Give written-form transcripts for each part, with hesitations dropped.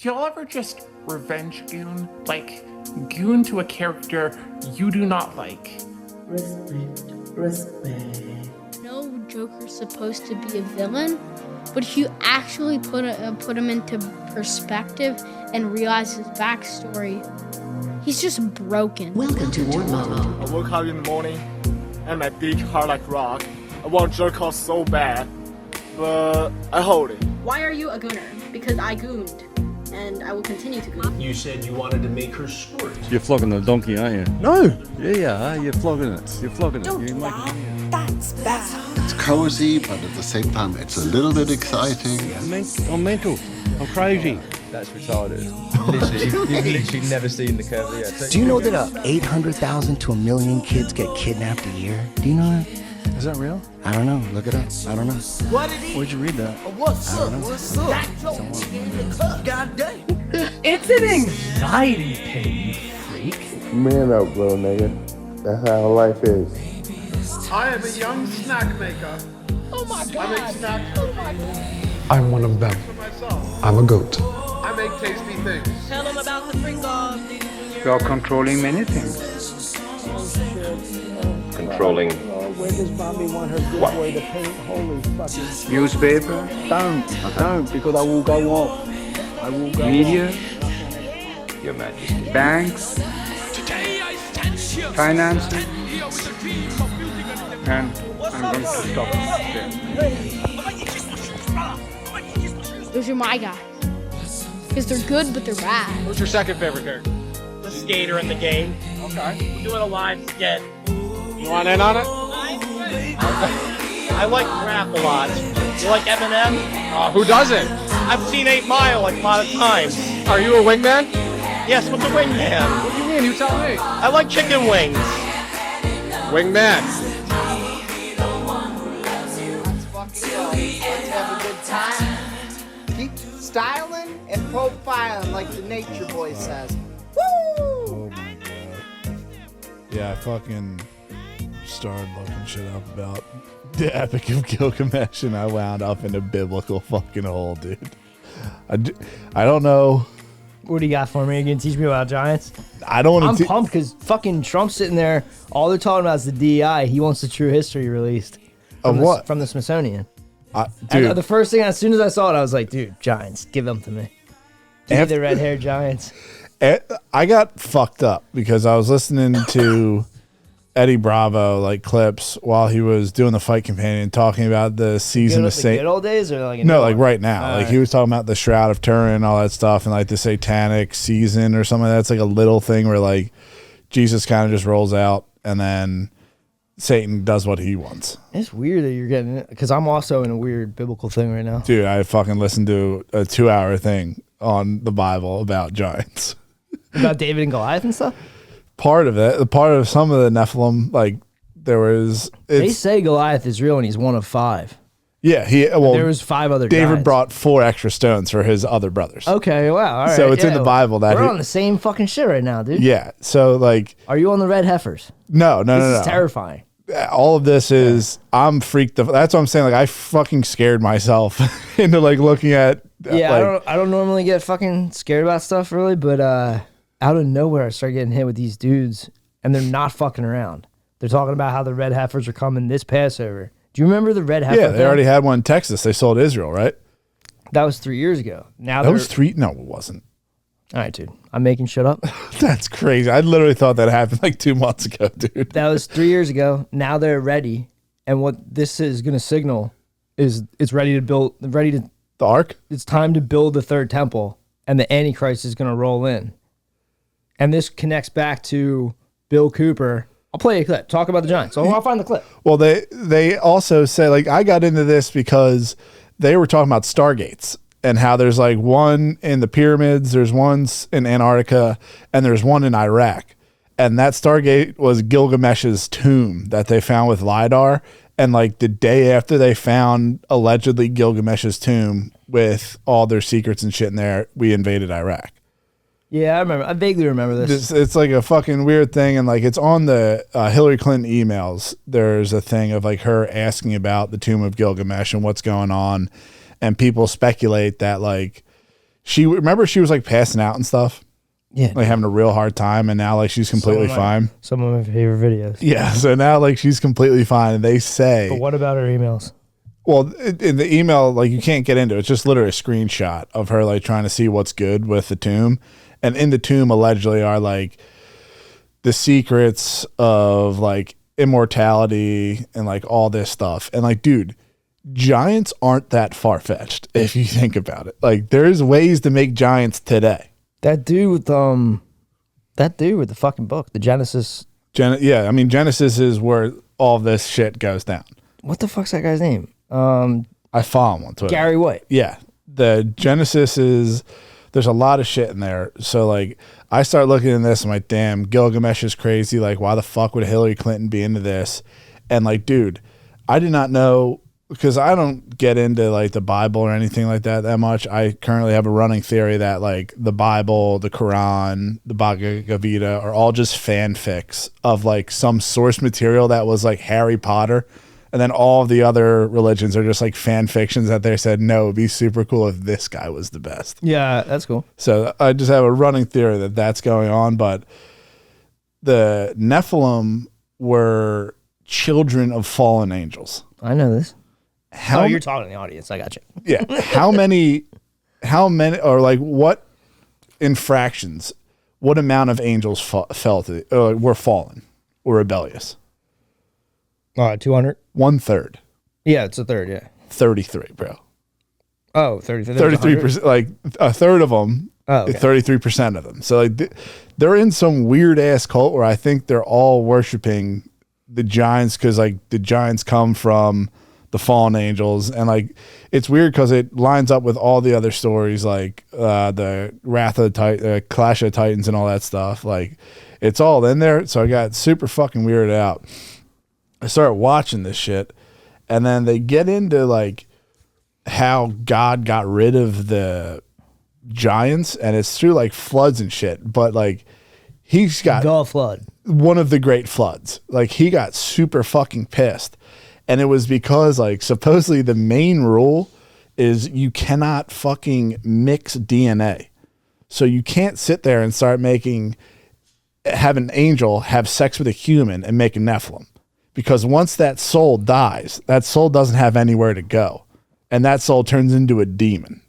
Do y'all ever just revenge goon? Like, goon to a character you do not like? Respect. No Joker's supposed to be a villain, but if you actually put him into perspective and realize his backstory, he's just broken. Welcome to War Mode. I woke up in the morning and my dick hard like rock. I want to jerk off so bad, but I hold it. Why are you a gooner? Because I gooned, and I will continue to goon. You said you wanted to make her squirt. You're flogging the donkey, aren't you? No! Yeah, you're flogging it. You're flogging it. That's It's cozy, but at the same time, it's a little bit exciting. I'm mental. I'm crazy. That's retarded. You've literally never seen the curve yet. Do you know that 800,000 to 1 million kids get kidnapped a year? Do you know that? Is that real? I don't know. Look it up. I don't know. Where'd you read that? What's up? What's up? God damn. It's an anxiety pain, you freak. Man up, little nigga. That's how life is. I am a young snack maker. Oh my God. I make snacks Oh my God. I'm one of them. for myself. I'm a goat. I make tasty things. Tell them about the Pringles. You're controlling many things. Controlling Where does Bobby want her good boy to paint? Holy fucking... Newspaper? I don't, because I will go off. I will go Media? Your Majesty. Banks? Finance? And I'm going to stop there. Those are my guys. Because they're good, but they're bad. What's your second favorite character? The skater in the game. Okay. We're doing a live skit. You want in on it? I like rap a lot. You like Eminem? Who doesn't? I've seen 8 Mile like a lot of times. Are you a wingman? Yes, what's a wingman? What do you mean? You tell me. I like chicken wings. Wingman. Keep styling and profiling like the nature boy says. Woo! Oh my God. Yeah, I fucking started looking shit up about the Epic of Gilgamesh and I wound up in a biblical fucking hole, dude. I don't know. What do you got for me? You gonna teach me about giants? I don't want I'm to. pumped because fucking Trump's sitting there. All they're talking about is the DEI. He wants the true history released. Of what? From the Smithsonian. Dude. And the first thing, as soon as I saw it, I was like, dude, giants, give them to me. Give me the red-haired giants. I got fucked up because I was listening to Eddie Bravo like clips while he was doing the Fight Companion talking about the season of Saint. Good old days or like no, like right now. Like he was talking about the Shroud of Turin and all that stuff and like the satanic season or something. That's like a little thing where like Jesus kind of just rolls out and then Satan does what he wants. It's weird that you're getting it because I'm also in a weird biblical thing right now. Dude, I fucking listened to a 2-hour thing on the Bible about giants. About David and Goliath and stuff? Part of it, part of some of the Nephilim, like there was. They say Goliath is real and he's one of 5. Yeah, there was 5 other David guys. brought 4 extra stones for his other brothers. Okay, wow. All right. So it's in the Bible that we're on the same fucking shit right now, dude. Yeah. So like, are you on the red heifers? No. This is terrifying. All of this is I'm freaked. That's what I'm saying. Like I fucking scared myself into like looking at. Yeah, like, I don't normally get fucking scared about stuff really, but out of nowhere I started getting hit with these dudes, and they're not fucking around. They're talking about how the red heifers are coming this Passover. Do you remember the red heifer? Yeah, they already had one in Texas. They sold Israel, right? That was 3 years ago. Now that was 3. No, it wasn't. All right, dude. I'm making shit up. That's crazy. I literally thought that happened like 2 months ago, dude. That was 3 years ago. Now they're ready, and what this is going to signal is it's ready to build. The ark. It's time to build the third temple, and the Antichrist is going to roll in. And this connects back to Bill Cooper. I'll play a clip. Talk about the Giants. So I'll find the clip. Well, they also say, like, I got into this because they were talking about Stargates and how there's like one in the pyramids, there's one in Antarctica, and there's one in Iraq. And that Stargate was Gilgamesh's tomb that they found with LiDAR. And like the day after they found allegedly Gilgamesh's tomb with all their secrets and shit in there, we invaded Iraq. Yeah, I remember. I vaguely remember this. It's like a fucking weird thing, and like it's on the Hillary Clinton emails. There's a thing of like her asking about the tomb of Gilgamesh and what's going on, and people speculate that like she was like passing out and stuff. Yeah. Like having a real hard time, and now like she's completely fine. Some of my favorite videos. Yeah, so now like she's completely fine, and they say. But what about her emails? Well, in the email, like you can't get into it. It's just literally a screenshot of her like trying to see what's good with the tomb, and in the tomb allegedly are like the secrets of like immortality and like all this stuff. And like, dude, giants aren't that far fetched if you think about it. Like, there's ways to make giants today. That dude with the fucking book, the Genesis. Yeah, I mean Genesis is where all this shit goes down. What the fuck's that guy's name? I follow him on Twitter. Gary White. Yeah, the Genesis is. There's a lot of shit in there. So like, I start looking at this. I'm like, damn, Gilgamesh is crazy. Like, why the fuck would Hillary Clinton be into this? And like, dude, I did not know. Because I don't get into like the Bible or anything like that much. I currently have a running theory that like the Bible, the Quran, the Bhagavad Gita are all just fanfics of like some source material that was like Harry Potter. And then all of the other religions are just like fan fictions that they said, no, it'd be super cool if this guy was the best. Yeah, that's cool. So I just have a running theory that that's going on. But the Nephilim were children of fallen angels. I know this. How you're talking to the audience. I got you. Yeah. How many, or like what infractions, what amount of angels were fallen or rebellious? 200? 1/3. Yeah, it's a third, yeah. 33, bro. Oh, 33. 33%, like a third of them, 33% of them. So like they're in some weird ass cult where I think they're all worshiping the giants because like the giants come from the fallen angels, and like it's weird because it lines up with all the other stories like the Wrath of the Clash of the Titans and all that stuff. Like it's all in there. So I got super fucking weirded out. I started watching this shit, and then they get into like how God got rid of the giants, and it's through like floods and shit. But like he's got the flood, one of the great floods. Like he got super fucking pissed. And it was because, like, supposedly the main rule is you cannot fucking mix DNA. So you can't sit there and start have an angel have sex with a human and make a Nephilim. Because once that soul dies, that soul doesn't have anywhere to go. And that soul turns into a demon.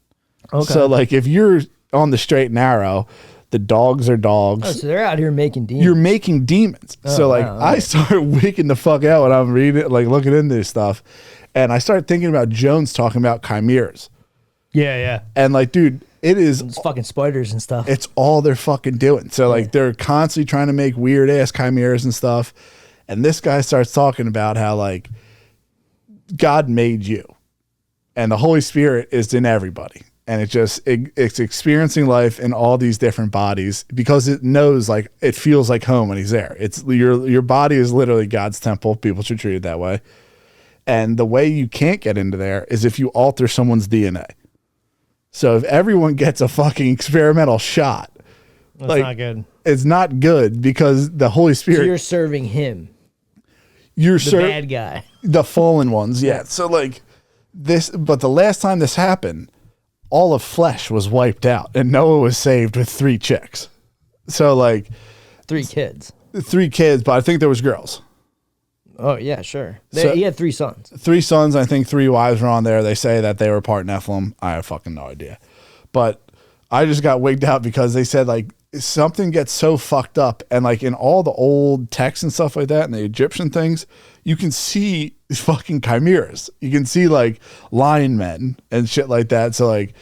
Okay. So, like, if you're on the straight and narrow, the dogs are dogs. Oh, so they're out here making demons. You're making demons. So like I start waking the fuck out when I'm reading it, like looking into this stuff. And I start thinking about Jones talking about chimeras. Yeah. And like, dude, it's fucking spiders and stuff. It's all they're fucking doing. So like they're constantly trying to make weird ass chimeras and stuff. And this guy starts talking about how like God made you and the Holy Spirit is in everybody. And it's experiencing life in all these different bodies because it knows, like, it feels like home when he's there. It's your body is literally God's temple. People should treat it that way. And the way you can't get into there is if you alter someone's DNA. So if everyone gets a fucking experimental shot, that's not good. It's not good because the Holy Spirit. So you're serving him. You're the bad guy. The fallen ones, yeah. So like this, but the last time this happened, all of flesh was wiped out and Noah was saved with 3 chicks. So like 3 kids, but I think there was girls. Oh yeah, sure. He had 3 sons. 3 sons. I think 3 wives were on there. They say that they were part Nephilim. I have fucking no idea. But I just got wigged out because they said like something gets so fucked up, and like in all the old texts and stuff like that and the Egyptian things, you can see fucking chimeras. You can see like lion men and shit like that. So like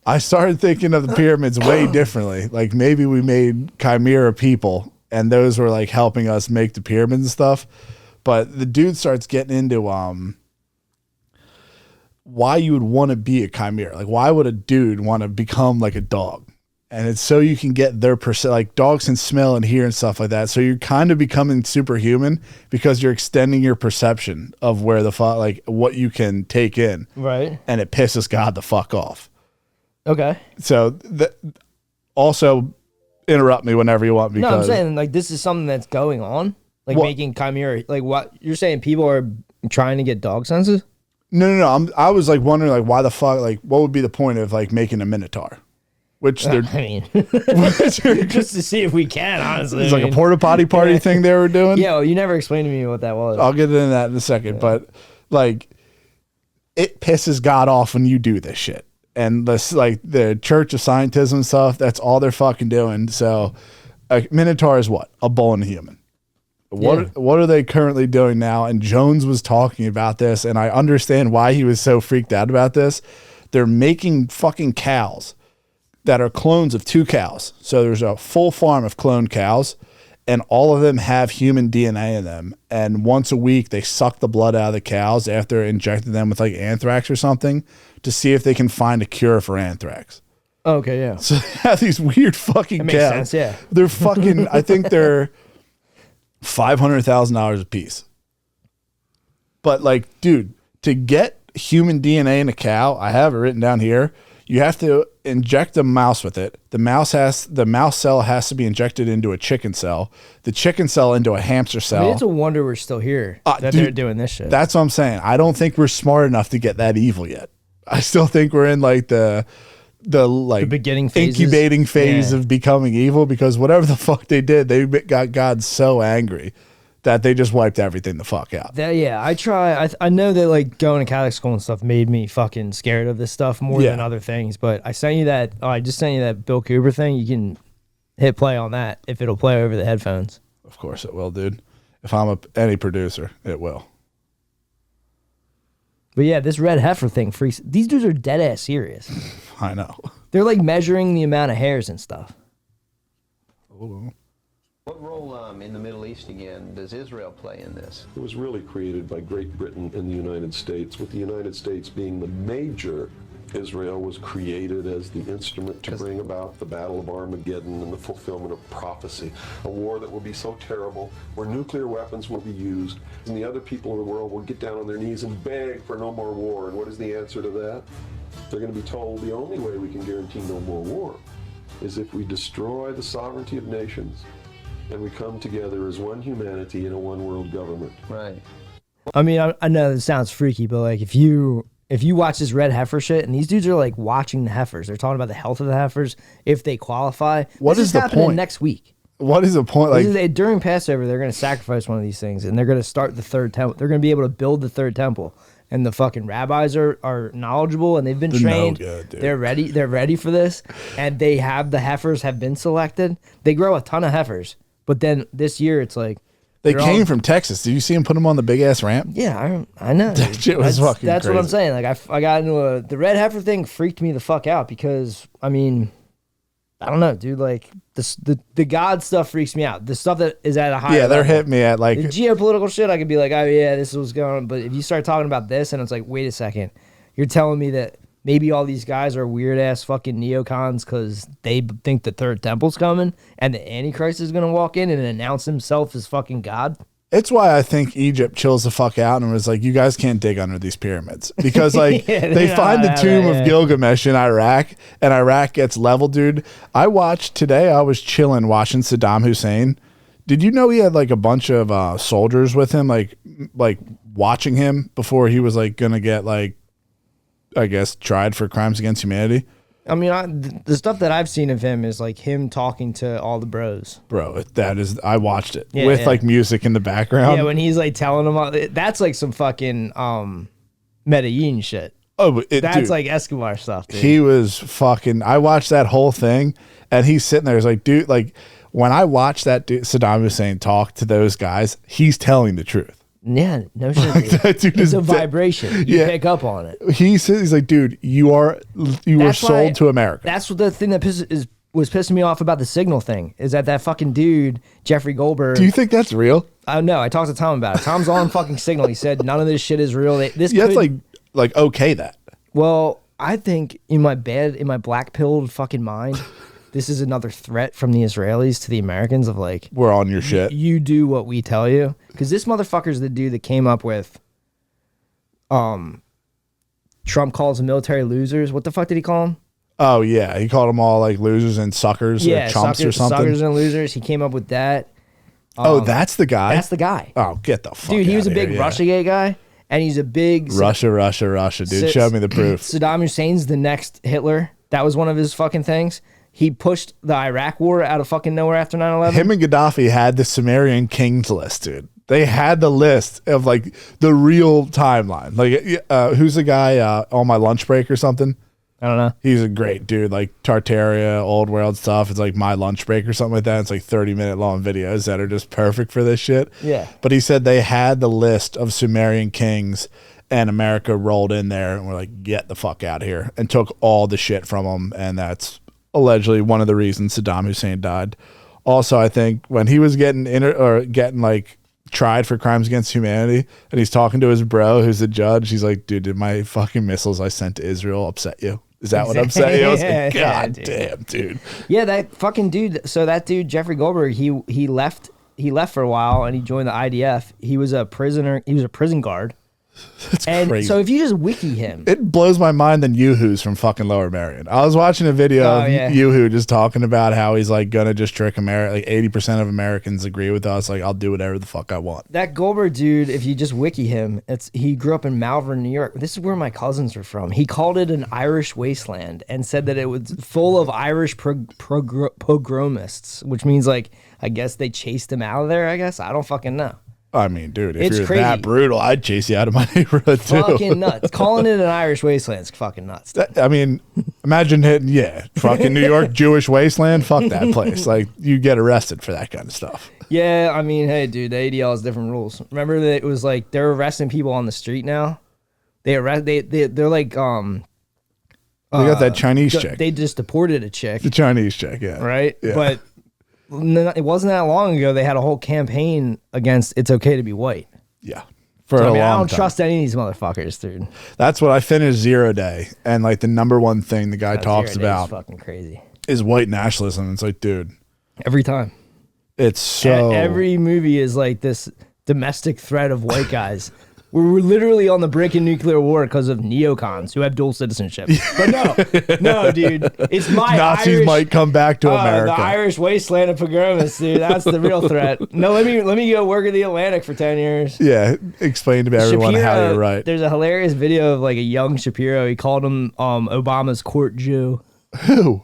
I started thinking of the pyramids way differently. Like maybe we made chimera people and those were like helping us make the pyramids and stuff. But the dude starts getting into why you would want to be a chimera. Like why would a dude want to become like a dog? And it's so you can get their like dogs can smell and hear and stuff like that. So you're kind of becoming superhuman because you're extending your perception of where like what you can take in. Right. And it pisses God the fuck off. Okay. So also interrupt me whenever you want. Because no, I'm saying like this is something that's going on. Like making chimera. Like what you're saying, people are trying to get dog senses? No. I was like wondering like why the fuck, like what would be the point of like making a minotaur? which they're I mean, just to see if we can, honestly. It's like a porta potty party thing they were doing. Yeah, well, you never explained to me what that was. I'll get into that in a second, but like, it pisses God off when you do this shit. And this, like, the Church of Scientism stuff, that's all they're fucking doing. So, a Minotaur is what? A bull and a human. What are they currently doing now? And Jones was talking about this, and I understand why he was so freaked out about this. They're making fucking cows that are clones of 2 cows. So there's a full farm of cloned cows, and all of them have human DNA in them. And once a week, they suck the blood out of the cows after injecting them with like anthrax or something to see if they can find a cure for anthrax. Okay, yeah. So they have these weird fucking That makes cows. sense, yeah. They're fucking, I think they're $500,000 a piece. But like, dude, to get human DNA in a cow, I have it written down here. You have to inject a mouse with it. The mouse cell has to be injected into a chicken cell. The chicken cell into a hamster cell. I mean, it's a wonder we're still here that dude, they're doing this shit. That's what I'm saying. I don't think we're smart enough to get that evil yet. I still think we're in like the beginning phases. incubating phase of becoming evil, because whatever the fuck they did, they got God so angry that they just wiped everything the fuck out. I know that like going to Catholic school and stuff made me fucking scared of this stuff more than other things, but I just sent you that Bill Cooper thing. You can hit play on that if it'll play over the headphones. Of course it will, dude. If I'm any producer, it will. But yeah, this red heifer thing freaks. These dudes are dead ass serious. I know. They're like measuring the amount of hairs and stuff. What role in the Middle East again does Israel play in this? It was really created by Great Britain and the United States, with the United States being the major. Israel was created as the instrument to bring about the Battle of Armageddon and the fulfillment of prophecy, a war that will be so terrible, where nuclear weapons will be used, and the other people of the world will get down on their knees and beg for no more war. And what is the answer to that? They're going to be told the only way we can guarantee no more war is if we destroy the sovereignty of nations and we come together as one humanity in a one world government. Right. I mean, I know this sounds freaky, but like if you watch this red heifer shit, and these dudes are like watching the heifers, they're talking about the health of the heifers if they qualify. What is the point? Next week. What is the point? Like during Passover, they're going to sacrifice one of these things, and they're going to start the third temple. They're going to be able to build the third temple, and the fucking rabbis are knowledgeable and they've been trained. They're ready. They're ready for this, and the heifers have been selected. They grow a ton of heifers, but then this year it's like. They came from Texas. Did you see him put them on the big ass ramp? Yeah, I know. That shit was fucking That's crazy. what I'm saying. Like I got into the red heifer thing freaked me the fuck out because I mean, I don't know, dude. Like the God stuff freaks me out. The stuff that is at a higher Yeah, they're level. hitting me at like The geopolitical shit. I could be like, oh yeah, this is what's going on. But if you start talking about this, and it's like, wait a second, you're telling me that maybe all these guys are weird ass fucking neocons because they think the third temple's coming and the Antichrist is gonna walk in and announce himself as fucking God. It's why I think Egypt chills the fuck out and was like, you guys can't dig under these pyramids. Because like they find the tomb of Gilgamesh in Iraq, and Iraq gets leveled, dude. I was chilling watching Saddam Hussein. Did you know he had like a bunch of soldiers with him, like watching him before he was like gonna get like, I guess, tried for crimes against humanity? I mean, the stuff that I've seen of him is like him talking to all the bros. Bro, I watched it with like music in the background. Yeah, when he's like telling them all, that's like some fucking Medellin shit. Oh, that's dude, like Escobar stuff, dude. He was fucking, I watched that whole thing and he's sitting there. He's like, dude, like when I watched that dude, Saddam Hussein talk to those guys, he's telling the truth. Yeah, no shit. That dude it's a vibration. You pick up on it. He's like, dude, you were sold to America. That's what the thing that was pissing me off about the Signal thing is that fucking dude, Jeffrey Goldberg. Do you think that's real? No, I talked to Tom about it. Tom's on fucking Signal. He said none of this shit is real. That's like okay that. Well, I think in my black pilled fucking mind, this is another threat from the Israelis to the Americans of like, we're on your shit. You do what we tell you. Because this motherfucker's the dude that came up with Trump calls them military losers. What the fuck did he call them? Oh, yeah. He called them all like losers and suckers or chumps or something. Suckers and losers. He came up with that. That's the guy? That's the guy. Oh, get the fuck Dude, he was a out big here, Russiagate guy. And he's a big... Russia, dude. Show me the proof. Saddam Hussein's the next Hitler. That was one of his fucking things. He pushed the Iraq war out of fucking nowhere after 9/11. Him and Gaddafi had the Sumerian kings list, dude. They had the list of like the real timeline. Like, who's the guy on my lunch break or something? I don't know. He's a great dude, like Tartaria, Old World stuff. It's like my lunch break or something like that. It's like 30-minute long videos that are just perfect for this shit. Yeah. But he said they had the list of Sumerian kings and America rolled in there and were like, get the fuck out of here, and took all the shit from them. And that's allegedly one of the reasons Saddam Hussein died. Also, I think when he was getting like tried for crimes against humanity and he's talking to his bro who's the judge, he's like, dude, did my fucking missiles I sent to Israel upset you? Is that what I'm saying? I was like, God damn, dude. Yeah, that fucking dude. So that dude, Jeffrey Goldberg, he left for a while and he joined the IDF. He was a prisoner. He was a prison guard. That's crazy. So if you just wiki him, it blows my mind than Yoo-Hoo's from fucking Lower Merion. I was watching a video of Yoo-Hoo just talking about how he's like gonna just trick America. Like 80% of Americans agree with us. Like, I'll do whatever the fuck I want. that Goldberg dude, if you just wiki him, he grew up in Malvern, New York. This is where my cousins are from. He called it an Irish wasteland and said that it was full of Irish pogromists, which means like I guess they chased him out of there. I guess I don't fucking know. I mean, dude, if It's you're crazy. that brutal, I'd chase you out of my neighborhood too. Fucking nuts. Calling it an Irish wasteland is fucking nuts. I mean, imagine hitting, fucking New York Jewish wasteland. Fuck that place. Like, you get arrested for that kind of stuff. Yeah, I mean, hey, dude, the ADL has different rules. Remember that it was like they're arresting people on the street now. They're like They got that Chinese chick. They just deported a chick. The Chinese chick, yeah. Right? Yeah. But it wasn't that long ago they had a whole campaign against it's okay to be white. Yeah. For So, a I mean, I long don't time. trust any of these motherfuckers, dude. That's what I finished 0 Day. And like the number one thing the guy That talks 0 Day is about fucking crazy. is white nationalism. It's like, dude, Every time. it's so Every movie is like this domestic threat of white guys. We're literally on the brink of nuclear war because of neocons who have dual citizenship. But no, dude, it's my Nazis Irish, might come back to America. The Irish wasteland of pogromists, dude. That's the real threat. No, let me go work at the Atlantic for 10 years. Yeah, explain to everyone how you're right. There's a hilarious video of like a young Shapiro. He called him Obama's court Jew. Who?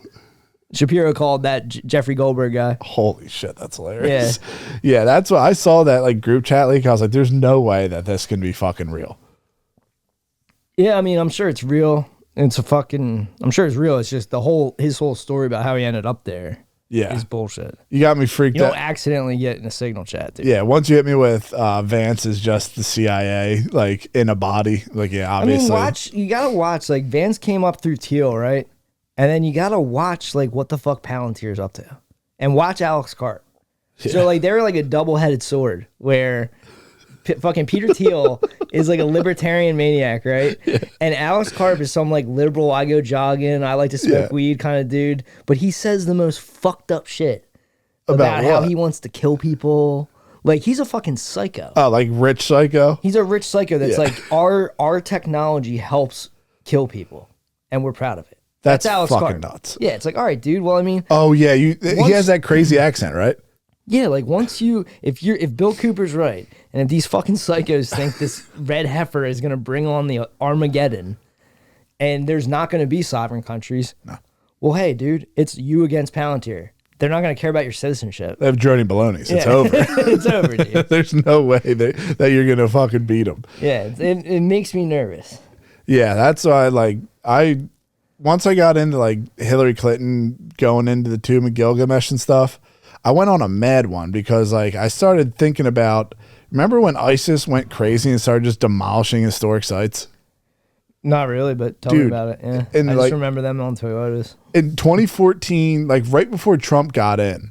Shapiro called that Jeffrey Goldberg guy. Holy shit, that's hilarious. Yeah, that's what I saw that like group chat leak. I was like, there's no way that this can be fucking real. Yeah, I mean, I'm sure it's real. I'm sure it's real. It's just his whole story about how he ended up there. Yeah. Is bullshit. You got me freaked You out. don't accidentally get in a signal chat, dude. Yeah, once you hit me with Vance is just the CIA, like in a body. Like, yeah, obviously. I mean, you gotta watch, like, Vance came up through Teal, right? And then you gotta watch, like, what the fuck Palantir's up to. And watch Alex Karp. Yeah. So, like, they're like a double-headed sword where fucking Peter Thiel is like a libertarian maniac, right? Yeah. And Alex Karp is some, like, liberal, I go jogging, I like to smoke weed kind of dude. But he says the most fucked up shit about how he wants to kill people. Like, he's a fucking psycho. Oh, like rich psycho? He's a rich psycho that's like, our technology helps kill people, and we're proud of it. That's Alex fucking Karp. nuts. Yeah, it's like, all right, dude. Well, I mean, oh yeah, he has that crazy accent, right? Yeah, like if Bill Cooper's right, and if these fucking psychos think this red heifer is gonna bring on the Armageddon, and there's not gonna be sovereign countries, well, hey, dude, it's you against Palantir. They're not gonna care about your citizenship. They have Joni Baloney's. It's over. It's over, dude. There's no way that you're gonna fucking beat them. Yeah, it makes me nervous. Yeah, that's why once I got into like Hillary Clinton going into the Tomb of Gilgamesh and stuff, I went on a mad one because like I started thinking about, remember when ISIS went crazy and started just demolishing historic sites? Not really, but tell me about it. Yeah, and I just remember them on Toyotas. In 2014, like right before Trump got in,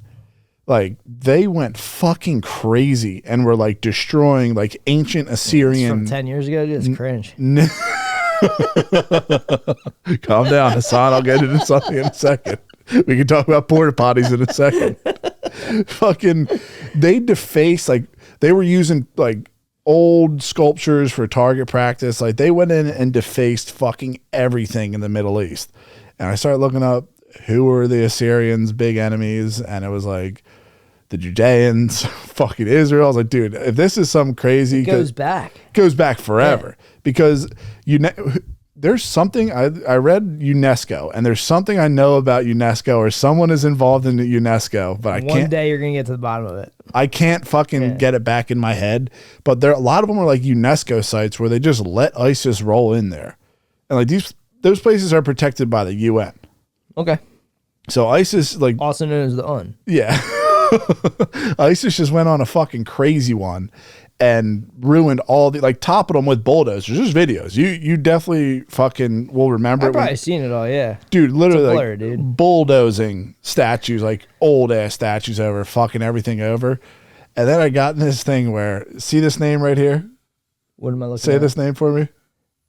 like they went fucking crazy and were like destroying like ancient Assyrian. From 10 years ago, dude, it's cringe. Calm down, Hassan. I'll get into something in a second. We can talk about porta potties in a second. Fucking, they defaced, like, they were using, like, old sculptures for target practice. Like, they went in and defaced fucking everything in the Middle East. And I started looking up who were the Assyrians' big enemies, and it was like the Judeans, fucking Israel. I was like, dude, if this is some crazy, it goes back forever because there's something I read UNESCO, and there's something I know about UNESCO, or someone is involved in the UNESCO, but I can't. One day you're gonna get to the bottom of it. I can't fucking get it back in my head. But a lot of them are like UNESCO sites where they just let ISIS roll in there, and like those places are protected by the UN. Okay. So ISIS, like also known as the UN. Yeah. ISIS just went on a fucking crazy one and ruined all the, like, toppled them with bulldozers. There's videos. You definitely fucking will remember. I've probably seen it all, yeah. Dude, literally, It's a blur, like, dude. bulldozing statues, like old ass statues over, fucking everything over. And then I got in this thing where, see this name right here? What am I looking Say at? this name for me.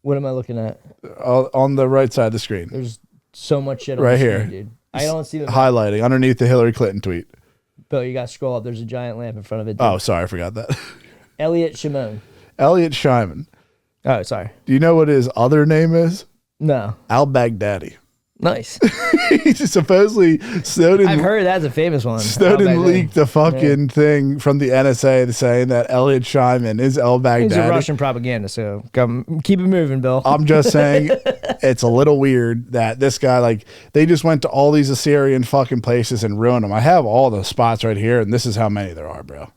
What am I looking at? On the right side of the screen. There's so much shit on right the here, screen, dude. I don't see the highlighting underneath the Hillary Clinton tweet. Bill, you got to scroll up. There's a giant lamp in front of it. Dude. Oh, sorry, I forgot that. Elliot Shimon. Elliot Shimon. Oh, sorry. Do you know what his other name is? No. Al-Baghdadi. Nice. Supposedly Snowden. I've heard that's a famous one. Snowden leaked the fucking thing from the NSA saying that Elliot Shimon is al-Baghdadi. He's a Russian propaganda, so keep it moving, Bill. I'm just saying it's a little weird that this guy, like, they just went to all these Assyrian fucking places and ruined them. I have all the spots right here, and this is how many there are, bro.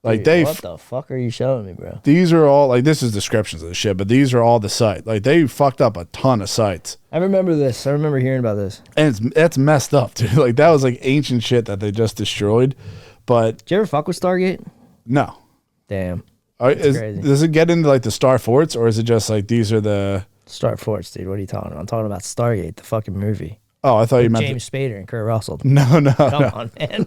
Like, Dude, what the fuck are you showing me, bro? These are all, like, this is descriptions of the shit, but these are all the sites. Like, they fucked up a ton of sites. I remember this. I remember hearing about this. And that's messed up, dude. Like, that was like ancient shit that they just destroyed. But did you ever fuck with Stargate? No. Damn. Crazy. Does it get into like the Star Forts, or is it just like these are the Star Forts, dude? What are you talking about? I'm talking about Stargate, the fucking movie. Oh, I thought you meant James Spader and Kurt Russell. No. Come on, man.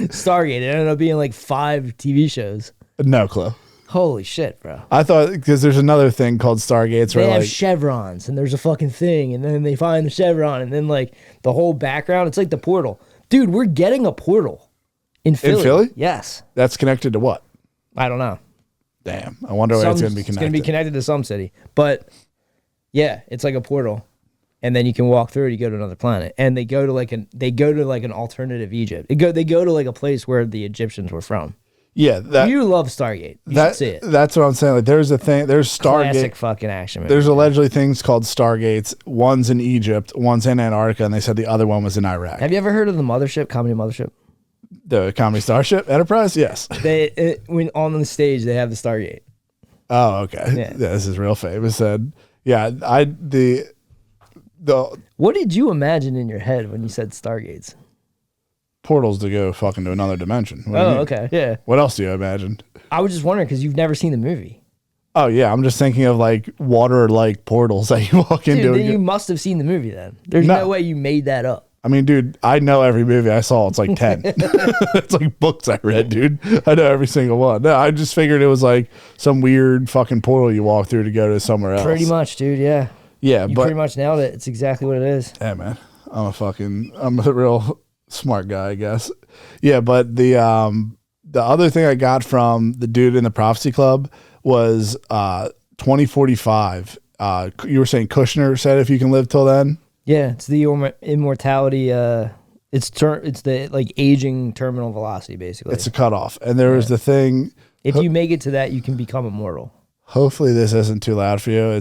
Stargate. It ended up being like 5 TV shows. No clue. Holy shit, bro. I thought, because there's another thing called Stargates where They have like chevrons, and there's a fucking thing, and then they find the chevron, and then like the whole background, it's like the portal. Dude, we're getting a portal in Philly. In Philly? Yes. That's connected to what? I don't know. Damn. I wonder where it's going to be connected. It's going to be connected to some city. But yeah, it's like a portal. And then you can walk through it, you go to another planet. And they go to like an alternative Egypt. They go to like a place where the Egyptians were from. Yeah, you love Stargate. You should see it. That's what I'm saying. Like, there's a thing. There's Stargate. Classic fucking action movie. There's allegedly things called Stargates. One's in Egypt, one's in Antarctica, and they said the other one was in Iraq. Have you ever heard of the Mothership, Comedy Mothership? The Comedy Starship Enterprise? Yes. When on the stage they have the Stargate. Oh, okay. Yeah, this is real famous. And yeah, What did you imagine in your head when you said Stargates? Portals to go fucking to another dimension. What do you mean? Okay, yeah. What else do you imagine? I was just wondering because you've never seen the movie. Oh yeah, I'm just thinking of like water-like portals that you walk into. Dude, then you must have seen the movie then. There's no way you made that up. I mean, dude, I know every movie I saw. It's like 10. It's like books I read, dude. I know every single one. No, I just figured it was like some weird fucking portal you walk through to go to somewhere else. Pretty much, dude, yeah. Yeah, you but pretty much nailed it. It's exactly what it is. Yeah, man. I'm a real smart guy, I guess. Yeah, but the other thing I got from the dude in the Prophecy Club was 2045. You were saying Kushner said if you can live till then? Yeah, it's the immortality. It's the like aging terminal velocity, basically. It's a cutoff. And there was the thing. If you make it to that, you can become immortal. Hopefully this isn't too loud for you.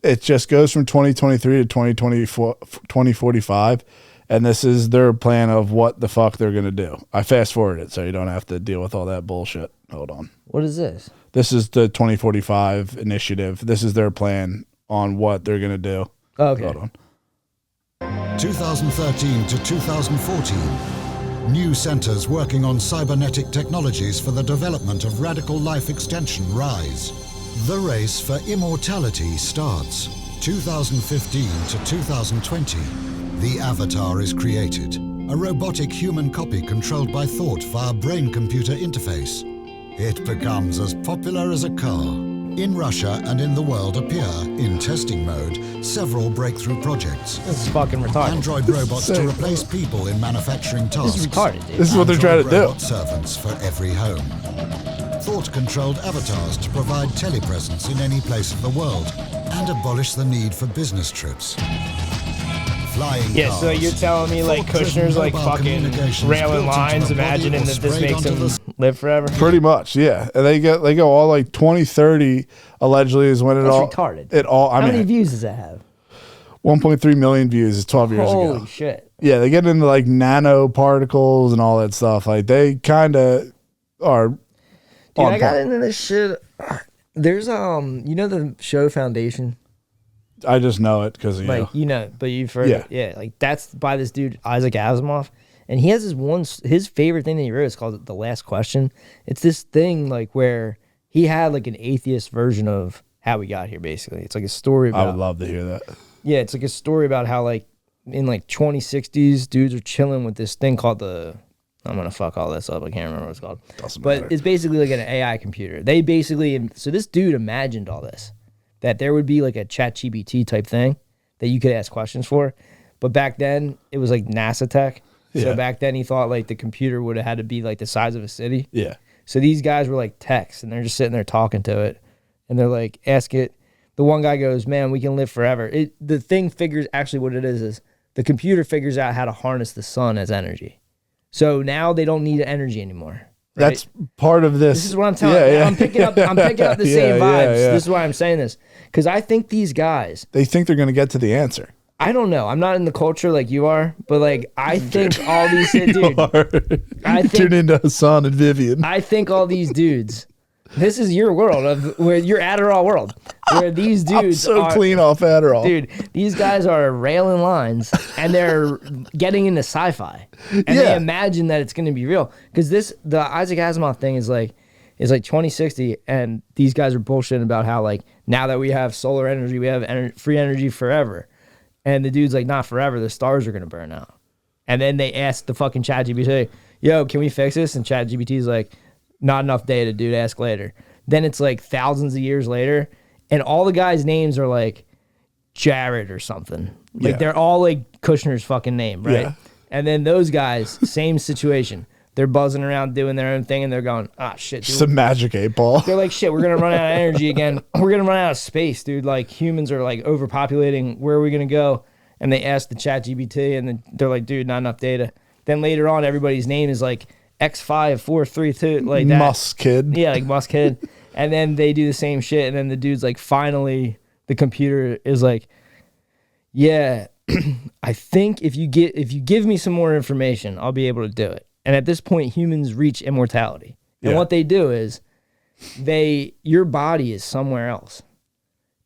It just goes from 2023 to 2045. And this is their plan of what the fuck they're going to do. I fast forwarded it so you don't have to deal with all that bullshit. Hold on. What is this? This is the 2045 initiative. This is their plan on what they're going to do. Oh, okay. Hold on. 2013 to 2014. New centers working on cybernetic technologies for the development of radical life extension rise. The race for immortality starts. 2015 to 2020. The Avatar is created. A robotic human copy controlled by thought via brain-computer interface. It becomes as popular as a car. In Russia and in the world appear, in testing mode, several breakthrough projects. This is fucking retarded. Android robots to replace people in manufacturing tasks. This is retarded, dude. This is what they're trying to do. Robot servants for every home. Thought-controlled avatars to provide telepresence in any place of the world and abolish the need for business trips. flying Yeah, cars. so you're telling me like Kushner's like fucking railing lines, imagining that this makes him live forever? Pretty much, yeah. And they go all like 2030 allegedly is when it That's all retarded. It all. I How mean, many views does that have? 1.3 million views is 12 years ago. Holy shit. Yeah, they get into like nanoparticles and all that stuff. Like they kind of are. Dude, on I got par. into this shit. There's you know the show Foundation? I just know it because but you've heard it. Yeah, like that's by this dude Isaac Asimov, and he has his favorite thing that he wrote is called The Last Question. It's this thing like where he had like an atheist version of how we got here. Basically, it's like a story about. I would love to hear that. Yeah, it's like a story about how like in like 2060s, dudes are chilling with this thing called I'm gonna fuck all this up. I can't remember what it's called. But it's basically like an AI computer. They basically so this dude imagined all this. That there would be like a ChatGPT type thing that you could ask questions for. But back then it was like NASA tech. So back then he thought like the computer would have had to be like the size of a city. Yeah. So these guys were like techs and they're just sitting there talking to it. And they're like, ask it. The one guy goes, man, we can live forever. The thing figures actually what it is the computer figures out how to harness the sun as energy. So now they don't need energy anymore. Right? That's part of this. This is what I'm telling you. I'm picking up the same vibes. This is why I'm saying this. Because I think these guys. They think they're going to get to the answer. I don't know. I'm not in the culture like you are. But like, I think all these dudes. I turn into Hassan and Vivian. I think all these dudes. This is your world of where your Adderall world, where these dudes I'm so clean off Adderall, dude. These guys are railing lines, and they're getting into sci-fi, and they imagine that it's going to be real. Because the Isaac Asimov thing is like 2060, and these guys are bullshitting about how like now that we have solar energy, we have free energy forever, and the dude's like, not forever. The stars are going to burn out, and then they ask the fucking ChatGPT, "Yo, can we fix this?" And ChatGPT's like, not enough data, dude, ask later. Then it's like thousands of years later, and all the guys' names are like Jared or something. Like they're all like Kushner's fucking name, right? Yeah. And then those guys, same situation. They're buzzing around doing their own thing, and they're going, shit, dude. Just a magic 8-ball. They're like, shit, we're going to run out of energy again. We're going to run out of space, dude. Like humans are like overpopulating. Where are we going to go? And they ask the ChatGPT, and then they're like, dude, not enough data. Then later on, everybody's name is like X5432, like that. Musk kid. Yeah, like Musk kid. And then they do the same shit, and then the dude's like, finally, the computer is like, yeah, I think if you give me some more information, I'll be able to do it. And at this point, humans reach immortality. And what they do is your body is somewhere else.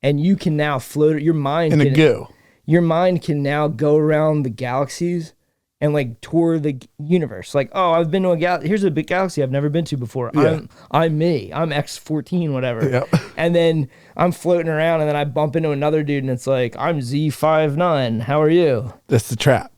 And you can now float your mind in a goo. Your mind can now go around the galaxies and like tour the universe. Like, oh, I've been to a galaxy. Here's a big galaxy I've never been to before. Yeah. I'm me. I'm X14, whatever. Yep. And then I'm floating around, and then I bump into another dude, and it's like, I'm Z59. How are you? That's the trap.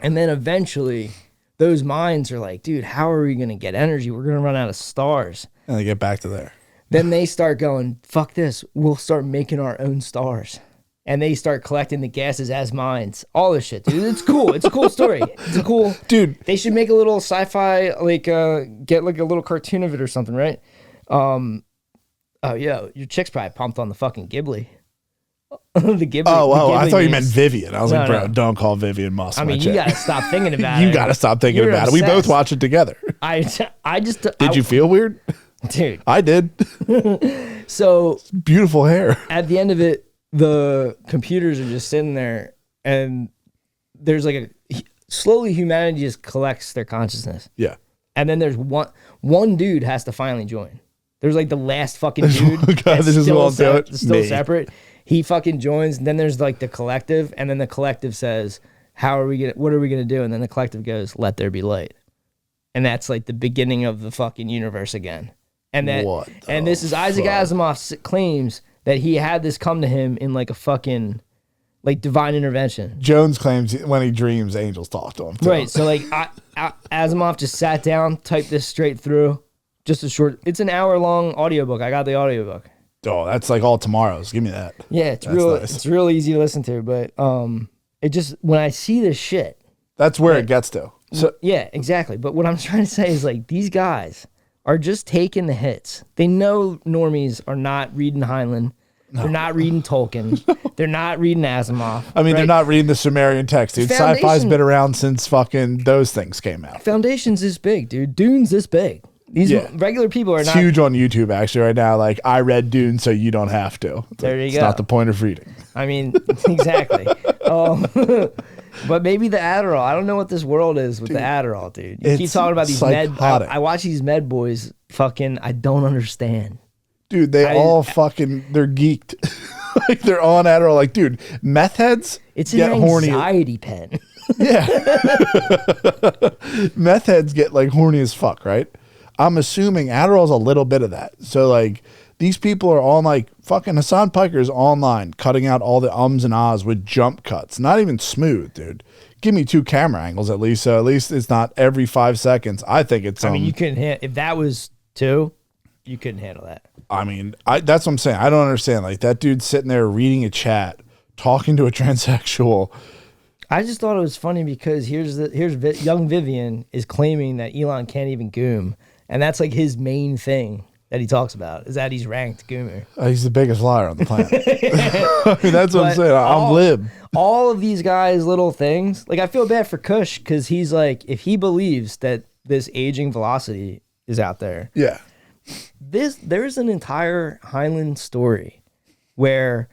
And then eventually, those minds are like, dude, how are we gonna get energy? We're gonna run out of stars. And they get back to there. Then they start going, fuck this. We'll start making our own stars. And they start collecting the gases as minds. All this shit, dude. It's cool. It's a cool story. It's a cool... Dude. They should make a little sci-fi, like, get like a little cartoon of it or something, right? Oh, yeah. Your chick's probably pumped on the fucking Ghibli. The Ghibli. Oh, I thought you memes. meant Vivian. I was like, bro, no. Don't call Vivian Musk. I mean, you got to stop thinking about it. You got to stop thinking You're about it. We both obsessed. watch it together. I just... Did you feel weird? Dude. I did. So... Beautiful hair. At the end of it, the computers are just sitting there, and there's like slowly humanity just collects their consciousness. Yeah. And then there's one dude has to finally join. There's like the last fucking dude that's this is still, what I'll do it. still Me. separate. He fucking joins, and then there's like the collective, and then the collective says, what are we gonna do? And then the collective goes, let there be light. And that's like the beginning of the fucking universe again. And this is Isaac Asimov's claims that he had this come to him in like a fucking like divine intervention. Jones claims when he dreams, angels talk to him. Too. Right. So like Asimov just sat down, typed this straight through. Just a short, it's an hour-long audiobook. I got the audiobook. Oh, that's like all tomorrow's. Give me that. Yeah, it's real easy to listen to, but it just, when I see this shit. That's where it gets to. So yeah, exactly. But what I'm trying to say is like these guys are just taking the hits. They know normies are not reading Heinlein. They're not reading Tolkien. They're not reading Asimov. I mean, right? they're not reading the Sumerian text, dude. Sci-fi's Foundation- been around since fucking those things came out. Foundation's this big, dude. Dune's this big. These regular people are It's not huge on YouTube actually right now. Like, I read Dune, so you don't have to. There you it's go. not the point of reading. I mean, exactly. But maybe the Adderall. I don't know what this world is with the Adderall, dude. You keep it's talking about these med. psychotic. I watch these med boys. Fucking, I don't understand. Dude, they're geeked. Like, they're on Adderall. Like, dude, meth heads It's an get horny. anxiety pen. Meth heads get like horny as fuck, right? I'm assuming Adderall's a little bit of that. So like these people are on like fucking Hassan Piker's online cutting out all the ums and ahs with jump cuts. Not even smooth, dude. Give me 2 camera angles at least. So at least it's not every 5 seconds. I think it's I mean, you couldn't if that was 2, you couldn't handle that. I mean, that's what I'm saying. I don't understand. Like that dude sitting there reading a chat, talking to a transsexual. I just thought it was funny because here's young Vivian is claiming that Elon can't even goom, and that's like his main thing that he talks about is that he's ranked goomer. He's the biggest liar on the planet. I mean, that's what I'm saying. I'm lib. All of these guys' little things, like I feel bad for Kush because he's like, if he believes that this aging velocity is out there, yeah, there's an entire Highland story where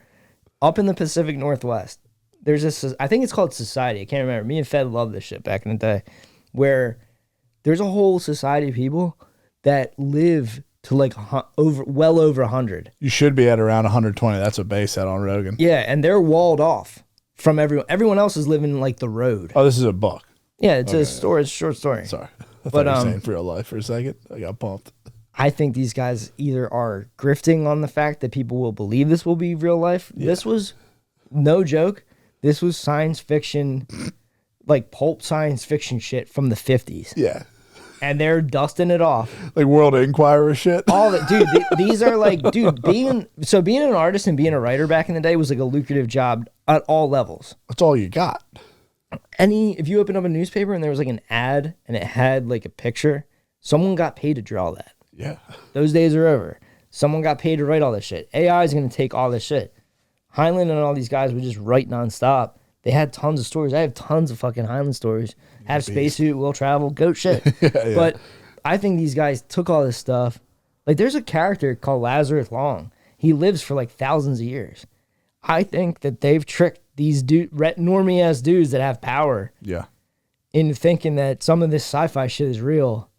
up in the Pacific Northwest. There's this, I think it's called Society. I can't remember. Me and Fed loved this shit back in the day, where there's a whole society of people that live to like well over 100. You should be at around 120. That's what Bay said on Rogan. Yeah, and they're walled off from everyone. Everyone else is living like the road. Oh, this is a book. Yeah, it's a story. It's a short story. Sorry, I thought you were saying for real life for a second. I got pumped. I think these guys either are grifting on the fact that people will believe this will be real life. Yeah. This was no joke. This was science fiction, like pulp science fiction shit from the 50s. Yeah. And they're dusting it off. Like World Inquirer shit. All that, dude. These are like, dude, being an artist and being a writer back in the day was like a lucrative job at all levels. That's all you got. If you open up a newspaper and there was like an ad and it had like a picture, someone got paid to draw that. Yeah. Those days are over. Someone got paid to write all this shit. AI is going to take all this shit. Highland and all these guys would just write nonstop. They had tons of stories. I have tons of fucking Highland stories. Have spacesuit, will travel, goat shit. Yeah. But I think these guys took all this stuff. Like there's a character called Lazarus Long. He lives for like thousands of years. I think that they've tricked these normie ass dudes that have power. Yeah. Into thinking that some of this sci-fi shit is real,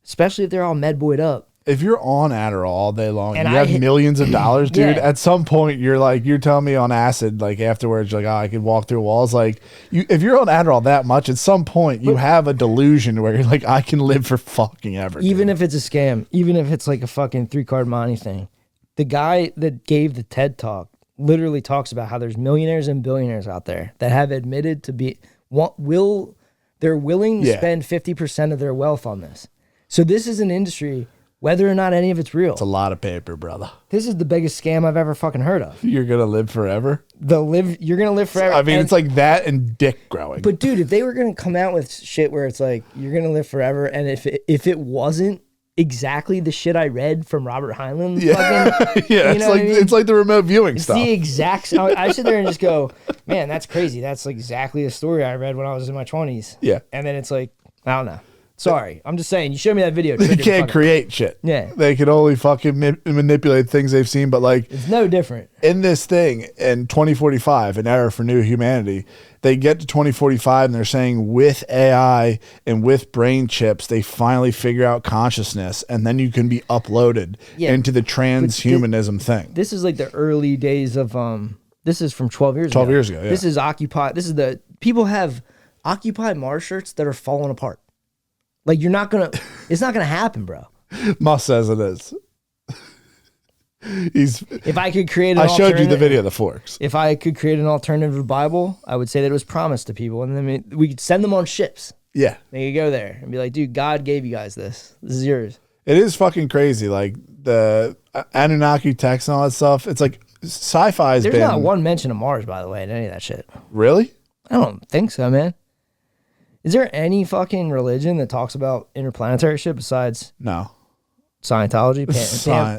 especially if they're all med boyed up. If you're on Adderall all day long and you have hit millions of dollars, dude, Yeah. at some point you're telling me on acid, like afterwards, you're like, oh, I could walk through walls. Like if you're on Adderall that much, at some point you have a delusion where you're like, I can live for fucking ever. Even if it's a scam, even if it's like a fucking 3-card money thing. The guy that gave the TED talk literally talks about how there's millionaires and billionaires out there that have admitted to be they're willing to spend 50% of their wealth on this. So this is an industry, whether or not any of it's real. It's a lot of paper, brother. This is the biggest scam I've ever fucking heard of. You're gonna live forever. You're gonna live forever. I mean, it's like that and dick growing. But dude, if they were gonna come out with shit where it's like you're gonna live forever, and if it wasn't exactly the shit I read from Robert Heinlein, it's like the remote viewing stuff. The exact. I sit there and just go, man, that's crazy. That's like exactly a story I read when I was in my 20s. Yeah, and then it's like, I don't know. Sorry, I'm just saying. You showed me that video. They can't create shit. Yeah, they can only fucking manipulate things they've seen. But like, it's no different in this thing in 2045, an era for new humanity. They get to 2045 and they're saying with AI and with brain chips, they finally figure out consciousness, and then you can be uploaded into the transhumanism thing. This is like the early days of This is from 12 years ago. 12 years ago. Yeah. This is Occupy. This is the people have Occupy Mars shirts that are falling apart. Like it's not gonna happen, bro. Musk says it is. If I could create I showed you the video of the forks. If I could create an alternative Bible, I would say that it was promised to people, and then we could send them on ships. Yeah. They could go there and be like, dude, God gave you guys this. This is yours. It is fucking crazy. Like the Anunnaki text and all that stuff. It's like sci-fi There's not one mention of Mars, by the way, in any of that shit. Really? I don't think so, man. Is there any fucking religion that talks about interplanetary shit besides no Scientology?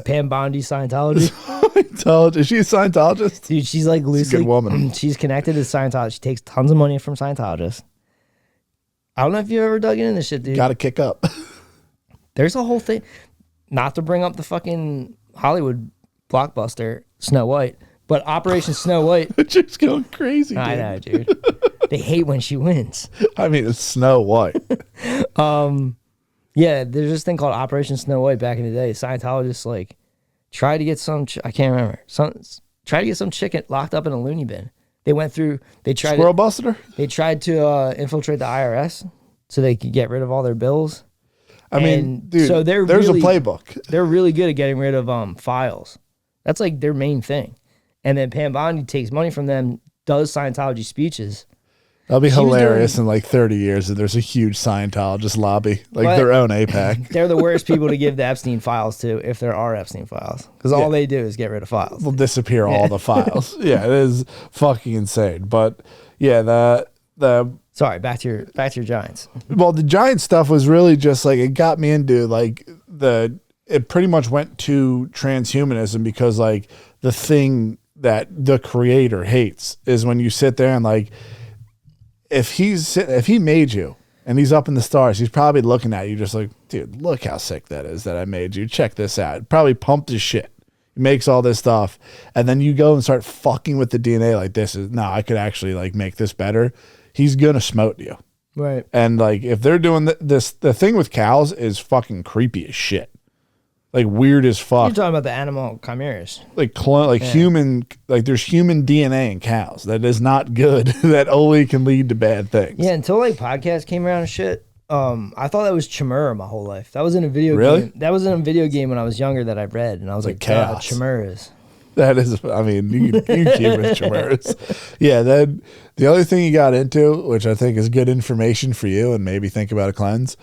Pam Bondi Scientology? Scientologist. Is she a Scientologist? Dude, she's like She's a loosely. good woman. She's connected to Scientology. She takes tons of money from Scientologists. I don't know if you ever dug into this shit, dude. Got to kick up. There's a whole thing. Not to bring up the fucking Hollywood blockbuster Snow White, but Operation Snow White. She's going crazy. Dude. I know, dude. They hate when she wins. I mean, it's Snow White. Yeah, there's this thing called Operation Snow White back in the day. Scientologists like tried to get some. I can't remember. Tried to get some chicken locked up in a loony bin. They went through. They tried. Squirrel Buster. They tried to infiltrate the IRS so they could get rid of all their bills. I mean, dude, so there's a playbook. They're really good at getting rid of files. That's like their main thing. And then Pam Bondi takes money from them, does Scientology speeches. That'll be hilarious in like 30 years if there's a huge Scientologist lobby, like But- their own APAC. They're the worst people to give the Epstein files to if there are Epstein files. Because all they do is get rid of files. They'll disappear all the files. Yeah, it is fucking insane. But yeah, the Sorry, back to your Giants. well, the Giant stuff was really just like it got me into like it pretty much went to transhumanism because like the thing that the creator hates is when you sit there and like if he made you and he's up in the stars, he's probably looking at you just like, dude, look how sick that is that I made you. Check this out. Probably pumped his shit. He makes all this stuff. And then you go and start fucking with the DNA like this is no, I could actually like make this better. He's gonna smote you. Right. And like if they're doing this, the thing with cows is fucking creepy as shit. Like weird as fuck. You're talking about the animal chimeras. Like human, like there's human DNA in cows that is not good. That only can lead to bad things. Yeah, until like podcasts came around and shit. I thought that was chimera my whole life. That was in a video game. That was in a video game when I was younger that I read, and I was like, chaos. chimeras. That is, I mean, you keep with chimeras. Yeah, then the other thing you got into, which I think is good information for you and maybe think about a cleanse,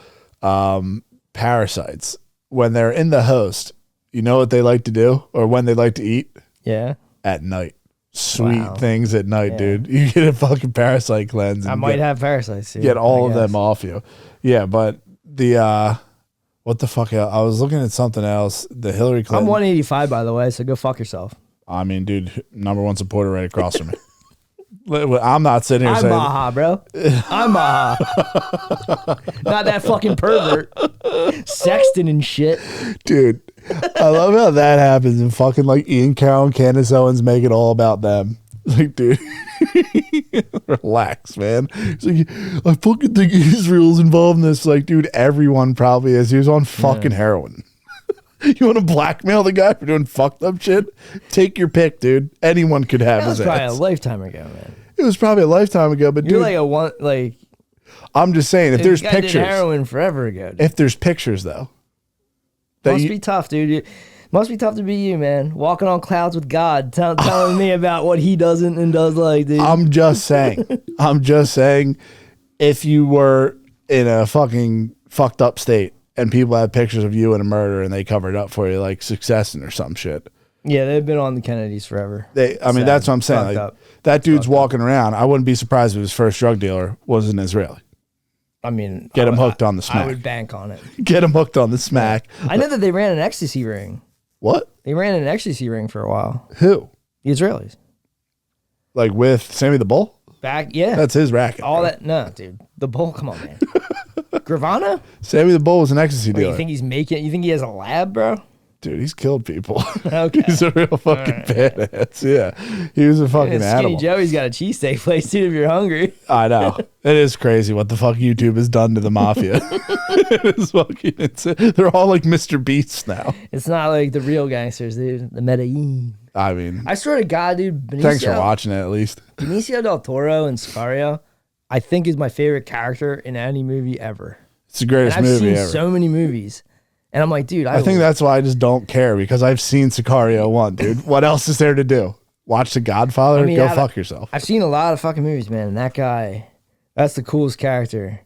parasites. When they're in the host, you know what they like to do or when they like to eat? Yeah. At night. Sweet things at night, dude. You get a fucking parasite cleanse. And I might have parasites too. Get all of them off you. Yeah, but the, what the fuck? I was looking at something else. The Hillary Clinton. I'm 185, by the way, so go fuck yourself. I mean, dude, #1 supporter right across from me. I'm not sitting here saying. I'm Maha, bro. I'm Maha. Not that fucking pervert. Sexton and shit. Dude, I love how that happens and fucking like Ian Carroll and Candace Owens make it all about them. Like, dude, relax, man. It's like, I fucking think Israel's involved in this. Like, dude, everyone probably is. He was on fucking heroin. You want to blackmail the guy for doing fucked up shit? Take your pick, dude. Anyone could have That was his probably ass. a lifetime ago, man. It was probably a lifetime ago, but You're dude, like I'm just saying, if there's guy did pictures, heroin forever ago. Dude. if there's pictures though, Must be tough, dude. Must be tough to be you, man. Walking on clouds with God, telling me about what he doesn't and does like, dude. I'm just saying. If you were in a fucking fucked up state and people had pictures of you in a murder and they covered up for you like Succession or some shit. Yeah, they've been on the Kennedys forever. That's what I'm saying. Like, that dude's walking around. I wouldn't be surprised if his first drug dealer was an Israeli. I mean, Get him hooked on the smack. I would bank on it. Get him hooked on the smack. I know that they ran an ecstasy ring. What? They ran an ecstasy ring for a while. Who? The Israelis. Like with Sammy the Bull? Yeah. That's his racket. All that. No, dude. The Bull, come on, man. Gravano? Sammy the Bull was an ecstasy What, dealer. you think he has a lab, bro? Dude, he's killed people. Okay. He's a real fucking badass. Yeah. He was a fucking Skinny animal. Joey's got a cheesesteak place, dude, if you're hungry. I know. It is crazy what the fuck YouTube has done to the mafia. It is fucking insane. They're all like Mr. Beasts now. It's not like the real gangsters, dude. The Medellin. I mean, I swear to God, dude. thanks for watching it at least. Benicio del Toro and Sicario, I think, is my favorite character in any movie ever. It's the greatest and I've movie seen ever. so many movies. And I'm like, dude, I think that's why I just don't care because I've seen Sicario 1, dude. What else is there to do? Watch The Godfather? I mean, Go fuck yourself. I've seen a lot of fucking movies, man. And that guy, that's the coolest character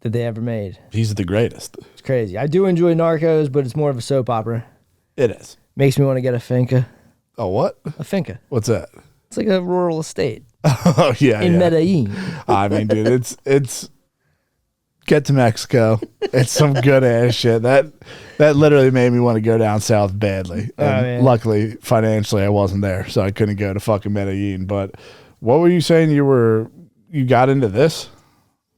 that they ever made. He's the greatest. It's crazy. I do enjoy Narcos, but it's more of a soap opera. It is. Makes me want to get a finca. Oh, what? A finca. What's that? It's like a rural estate. Oh, yeah. In Medellin. I mean, dude, it's Get to Mexico. It's some good ass shit. That literally made me want to go down south badly. And luckily, financially, I wasn't there, so I couldn't go to fucking Medellin. But what were you saying? You got into this?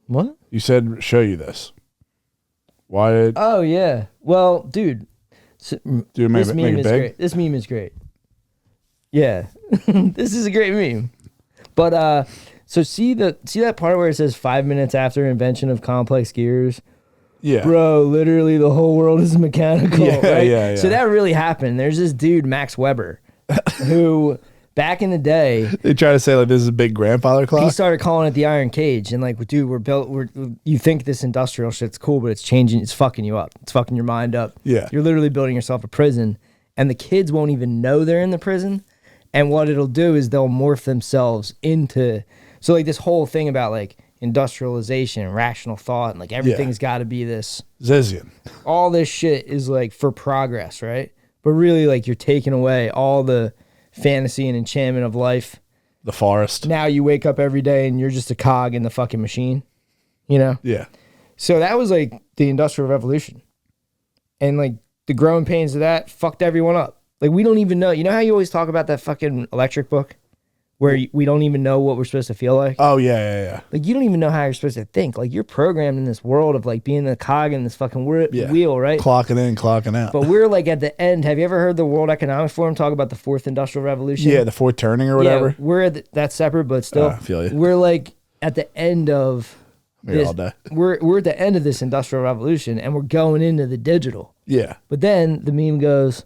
What? You said show you this. Why? Oh yeah. Well, dude. So, this meme is great. This meme is great. Yeah, this is a great meme. But so see that part where it says 5 minutes after invention of complex gears. Yeah, bro. Literally, the whole world is mechanical. Yeah, right? yeah. So that really happened. There's this dude Max Weber, who back in the day they try to say like this is a big grandfather clock. He started calling it the Iron Cage, and like, dude, you think this industrial shit's cool, but it's changing. It's fucking you up. It's fucking your mind up. Yeah, you're literally building yourself a prison, and the kids won't even know they're in the prison. And what it'll do is they'll morph themselves into, so like this whole thing about like industrialization and rational thought and like everything's got to be this Zizian. All this shit is like for progress, right? But really like you're taking away all the fantasy and enchantment of life. The forest. Now you wake up every day and you're just a cog in the fucking machine, you know? Yeah. So that was like the Industrial Revolution. And like the growing pains of that fucked everyone up. Like, we don't even know. You know how you always talk about that fucking electric book? Where we don't even know what we're supposed to feel like? Oh, yeah. Like, you don't even know how you're supposed to think. Like, you're programmed in this world of, like, being the cog in this fucking wheel, right? Clocking in, clocking out. But we're, like, at the end. Have you ever heard the World Economic Forum talk about the fourth industrial revolution? Yeah, the fourth turning or whatever. Yeah, we're at that's separate, but still. I feel you. We're, like, at the end of this. All day. We're at the end of this industrial revolution, and we're going into the digital. Yeah. But then the meme goes...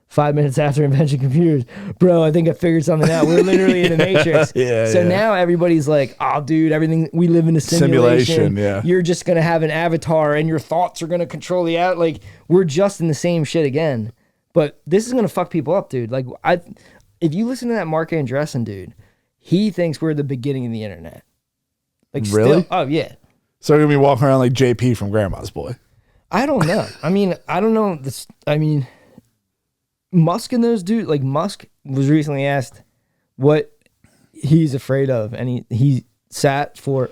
5 minutes after invention computers, bro, I think I figured something out. We're literally in the Matrix. So now everybody's like, oh, dude, everything, we live in a simulation. Yeah. You're just going to have an avatar and your thoughts are going to control the out. Like, we're just in the same shit again. But this is going to fuck people up, dude. Like, if you listen to that Mark Andreessen dude, he thinks we're the beginning of the internet. Like, really? Oh, yeah. So you're going to be walking around like JP from Grandma's Boy. I don't know. I mean, I don't know. Musk and those dudes, like Musk was recently asked what he's afraid of, and he sat for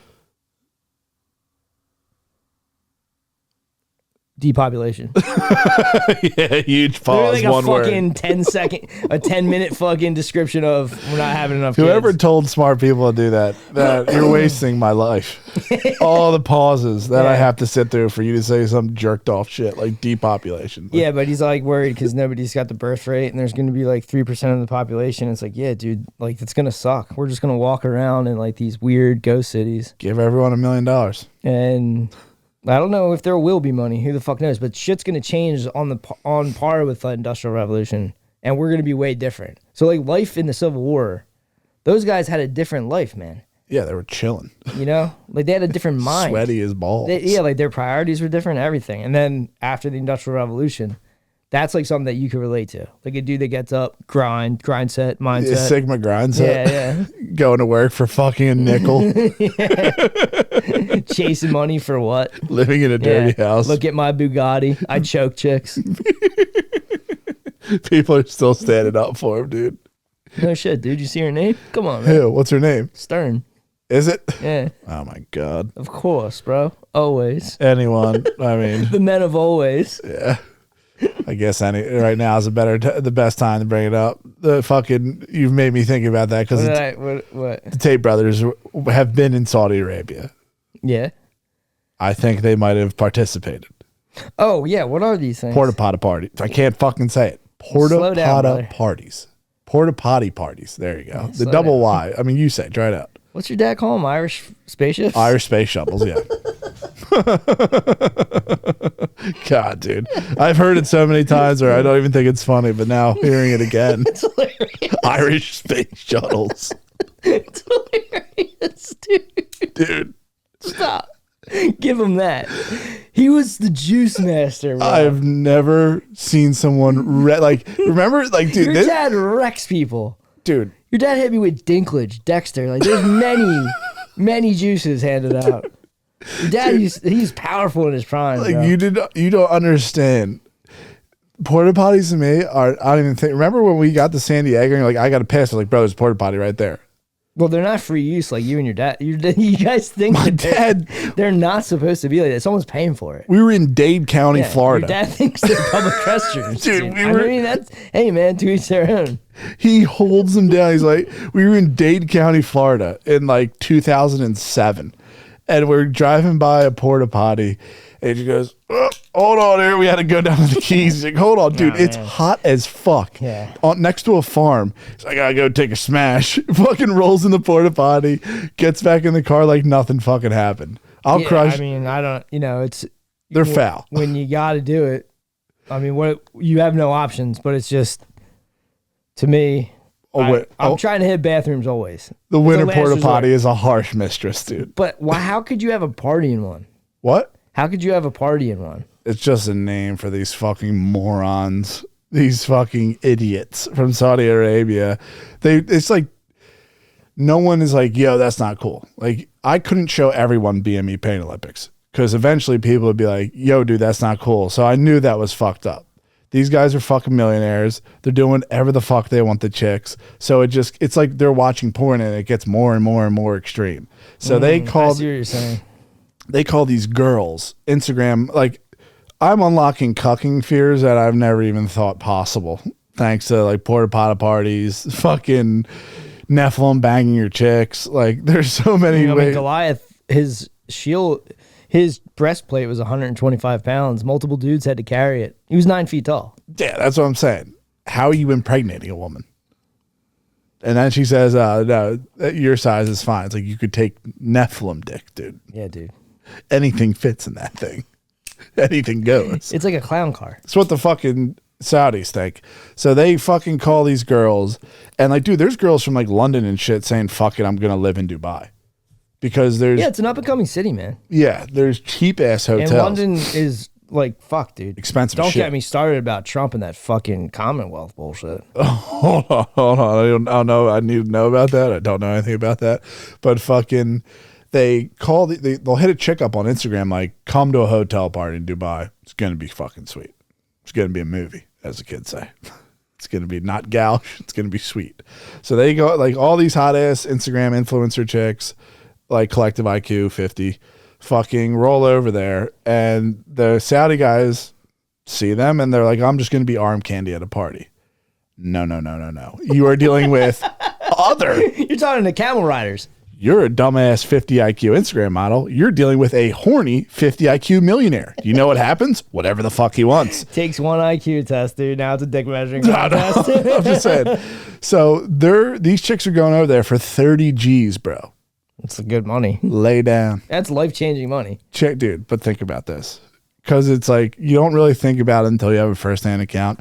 depopulation. Yeah, huge pause. Like a one fucking word. 10-minute fucking description of we're not having enough. Whoever kids. told smart people to do that you're wasting my life. All the pauses that I have to sit through for you to say some jerked off shit like depopulation. Yeah, but he's like worried because nobody's got the birth rate, and there's going to be like 3% of the population. It's like, yeah, dude, like it's going to suck. We're just going to walk around in like these weird ghost cities. Give everyone $1 million. And I don't know if there will be money. Who the fuck knows? But shit's gonna change on par with the Industrial Revolution, and we're gonna be way different. So like life in the Civil War, those guys had a different life, man. Yeah, they were chilling. You know, like they had a different mind. Sweaty as balls. Like their priorities were different. Everything. And then after the Industrial Revolution, that's like something that you can relate to. Like a dude that gets up, grind set, mindset. Yeah, Sigma grind set. Yeah. Going to work for fucking a nickel. Chasing money for what? Living in a dirty house. Look at my Bugatti. I choke chicks. People are still standing up for him, dude. No shit, dude. You see her name? Come on, man. Who? What's her name? Stern. Is it? Yeah. Oh my God. Of course, bro. Always. Anyone. I mean. The men of always. Yeah. I guess right now is the best time to bring it up. You've made me think about that because what? The Tate brothers have been in Saudi Arabia. Yeah. I think they might have participated. Oh yeah, what are these things? Porta potty parties. I can't fucking say it. Porta potty parties. Porta potty parties. There you go. The double down. Y. I mean, you say. Try it out. What's your dad call them? Irish spaceships? Irish space shuttles, yeah. God, dude. I've heard it so many times where I don't even think it's funny, but now hearing it again. It's hilarious. Irish space shuttles. It's hilarious, dude. Dude. Stop. Give him that. He was the juice master, bro. I've never seen someone remember, like, dude. Your dad wrecks people. Dude. Your dad hit me with Dinklage, Dexter. Like, there's many juices handed out. Your dad, he's powerful in his prime. Like, bro. you don't understand. Porta potties to me are, I don't even think, remember when we got to San Diego and you're like, I got to pass. I was like, bro, there's a porta potty right there. Well, they're not free use like you and your dad. You guys think My that dad. they're not supposed to be like that. Someone's paying for it. We were in Dade County, Yeah, Florida. Your dad thinks they're public restrooms. Dude, I mean, that's, hey, man, to each their own. He holds them down. He's like, we were in Dade County, Florida in like 2007. And we're driving by a porta potty. And he goes, oh, hold on here. We had to go down to the Keys. He's like, hold on, dude. It's hot as fuck. Yeah. Next to a farm. He's like, I gotta go take a smash. Fucking rolls in the porta potty. Gets back in the car like nothing fucking happened. I'll crush. I mean, I don't, it's. They're foul. When you got to do it, I mean, you have no options, but it's just, to me, I'm trying to hit bathrooms always. The winter porta potty is a harsh mistress, dude. But how could you have a party in one? What? How could you have a party in one? It's just a name for these fucking morons, these fucking idiots from Saudi Arabia. It's like no one is like, yo, that's not cool. Like I couldn't show everyone BME Pain Olympics because eventually people would be like, yo, dude, that's not cool. So I knew that was fucked up. These guys are fucking millionaires. They're doing whatever the fuck they want the chicks. So it's like they're watching porn and it gets more and more and more extreme. So they call. I see what you're saying. They call these girls Instagram, like I'm unlocking cucking fears that I've never even thought possible. Thanks to like porta potty parties, fucking Nephilim banging your chicks. Like there's so many ways. I mean, Goliath, his breastplate was 125 pounds. Multiple dudes had to carry it. He was 9 feet tall. Yeah, that's what I'm saying. How are you impregnating a woman? And then she says, no, your size is fine. It's like you could take Nephilim dick, dude. Yeah, dude. Anything fits in that thing. Anything goes. It's like a clown car. It's what the fucking Saudis think. So they fucking call these girls. And like, dude, there's girls from like London and shit saying, fuck it, I'm going to live in Dubai. Because there's... Yeah, it's an up-and-coming city, man. Yeah, there's cheap-ass hotels. And London is like, fuck, dude. Expensive Don't shit. get me started about Trump and that fucking Commonwealth bullshit. Hold on. I don't know. I need to know about that. I don't know anything about that. But fucking... They call they'll hit a chick up on Instagram like, come to a hotel party in Dubai. It's gonna be fucking sweet. It's gonna be a movie, as the kids say. It's gonna be not gouge. It's gonna be sweet. So they go like all these hot ass Instagram influencer chicks, like collective IQ 50, fucking roll over there, and the Saudi guys see them and they're like, I'm just gonna be arm candy at a party. No. You are dealing with other. You're talking to camel riders. You're a dumbass 50 IQ Instagram model. You're dealing with a horny 50 IQ millionaire. You know what happens? Whatever the fuck he wants. Takes one IQ test, dude. Now it's a dick measuring contest. I'm just saying. So these chicks are going over there for 30 G's, bro. That's a good money. Lay down. That's life-changing money. Check, dude, but think about this. Because it's like, you don't really think about it until you have a first-hand account.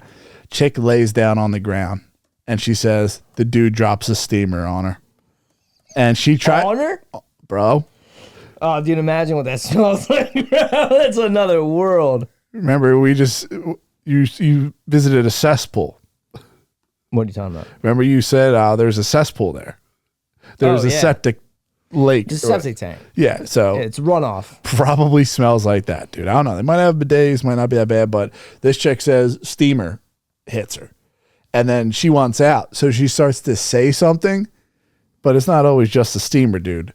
Chick lays down on the ground, and she says the dude drops a steamer on her. And she tried. On her? Bro. Oh, dude, imagine what that smells like, bro. That's another world. Remember, you visited a cesspool. What are you talking about? Remember you said there's a cesspool there. There's a septic lake. It's a septic tank. Yeah, so. It's runoff. Probably smells like that, dude. I don't know. They might have bidets, might not be that bad, but this chick says steamer hits her. And then she wants out. So she starts to say something. But it's not always just the steamer, dude.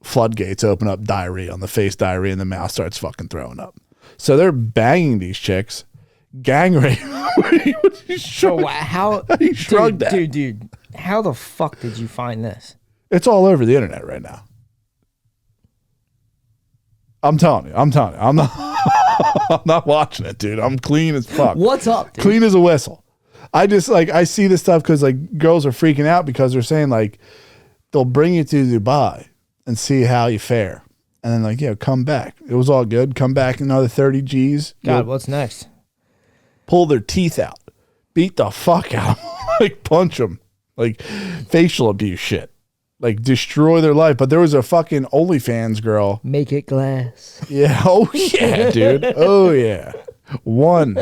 Floodgates open up, diarrhea on the face, diarrhea, and the mouth starts fucking throwing up. So they're banging these chicks. Gang rape. So how you shrugged that. Dude, how the fuck did you find this? It's all over the internet right now. I'm telling you. I'm not I'm not watching it, dude. I'm clean as fuck. What's up, dude? Clean as a whistle. I just I see this stuff because like girls are freaking out because they're saying like they'll bring you to Dubai and see how you fare. And then like, yeah, come back. It was all good. Come back another 30 G's. God, what's next? Pull their teeth out. Beat the fuck out. Like punch them. Like facial abuse shit. Like destroy their life. But there was a fucking OnlyFans girl. Make it glass. Yeah. Oh yeah, dude. Oh yeah. One.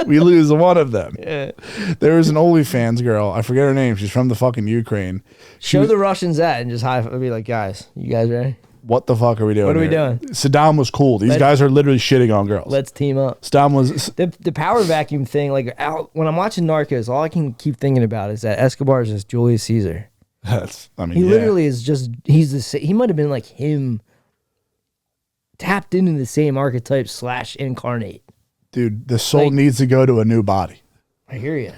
We lose one of them. Yeah. There was an OnlyFans girl. I forget her name. She's from the fucking Ukraine. Show the Russians that and just be like, guys, you guys ready? What the fuck are we doing? What are we here? doing? Saddam was cool. These guys are literally shitting on girls. Let's team up. Saddam was the power vacuum thing. Like when I'm watching Narcos, all I can keep thinking about is that Escobar is just Julius Caesar. He literally is just, he's the same. He might have been like him, tapped into the same archetype / incarnate. Dude, the soul needs to go to a new body. I hear you.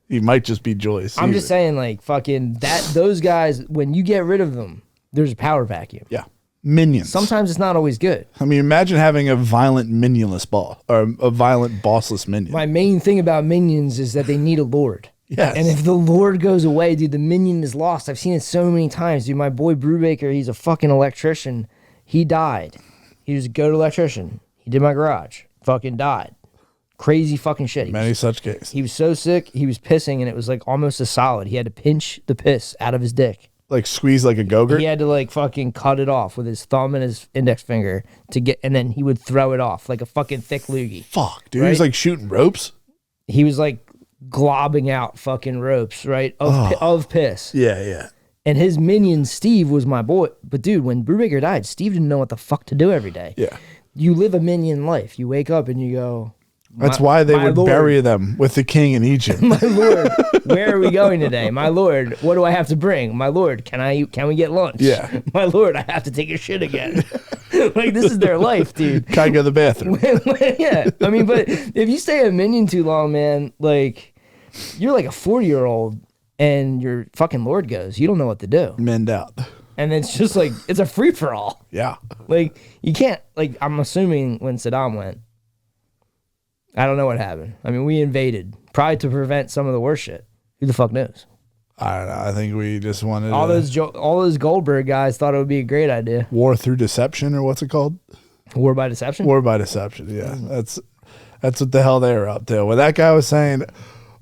He might just be Julius Caesar. I'm just saying, like, fucking those guys, when you get rid of them, there's a power vacuum. Yeah. Minions. Sometimes it's not always good. I mean, imagine having a violent minionless ball or a violent bossless minion. My main thing about minions is that they need a lord. Yes. And if the lord goes away, dude, the minion is lost. I've seen it so many times, dude. My boy Brubaker, he's a fucking electrician. He died. He was a go-to electrician. He did my garage. Fucking died. Crazy fucking shit. Many such cases. He was so sick, he was pissing, and it was like almost a solid. He had to pinch the piss out of his dick. Like squeeze like a Go-Gurt? He had to like fucking cut it off with his thumb and his index finger to get, and then he would throw it off like a fucking thick loogie. Fuck, dude. Right? He was like shooting ropes? He was like globbing out fucking ropes, right? Of piss. Yeah, yeah. And his minion, Steve, was my boy. But dude, when Brubaker died, Steve didn't know what the fuck to do every day. Yeah. You live a minion life. You wake up and you go, That's why they would bury them with the king in Egypt. My lord, where are we going today? My lord, what do I have to bring? My lord, can we get lunch? Yeah. My lord, I have to take a shit again. Like, this is their life, dude. Can I go to the bathroom? Yeah. I mean, but if you stay a minion too long, man, like, you're like a 40-year-old and your fucking lord goes, you don't know what to do. Mend out. And it's just like, it's a free-for-all. Yeah. Like, you can't, like, I'm assuming when Saddam went, I don't know what happened. I mean, we invaded, probably to prevent some of the worst shit. Who the fuck knows? I don't know. I think we just wanted all those Goldberg guys thought it would be a great idea. War through deception, or what's it called? War by deception? War by deception, yeah. That's what the hell they were up to. When that guy was saying,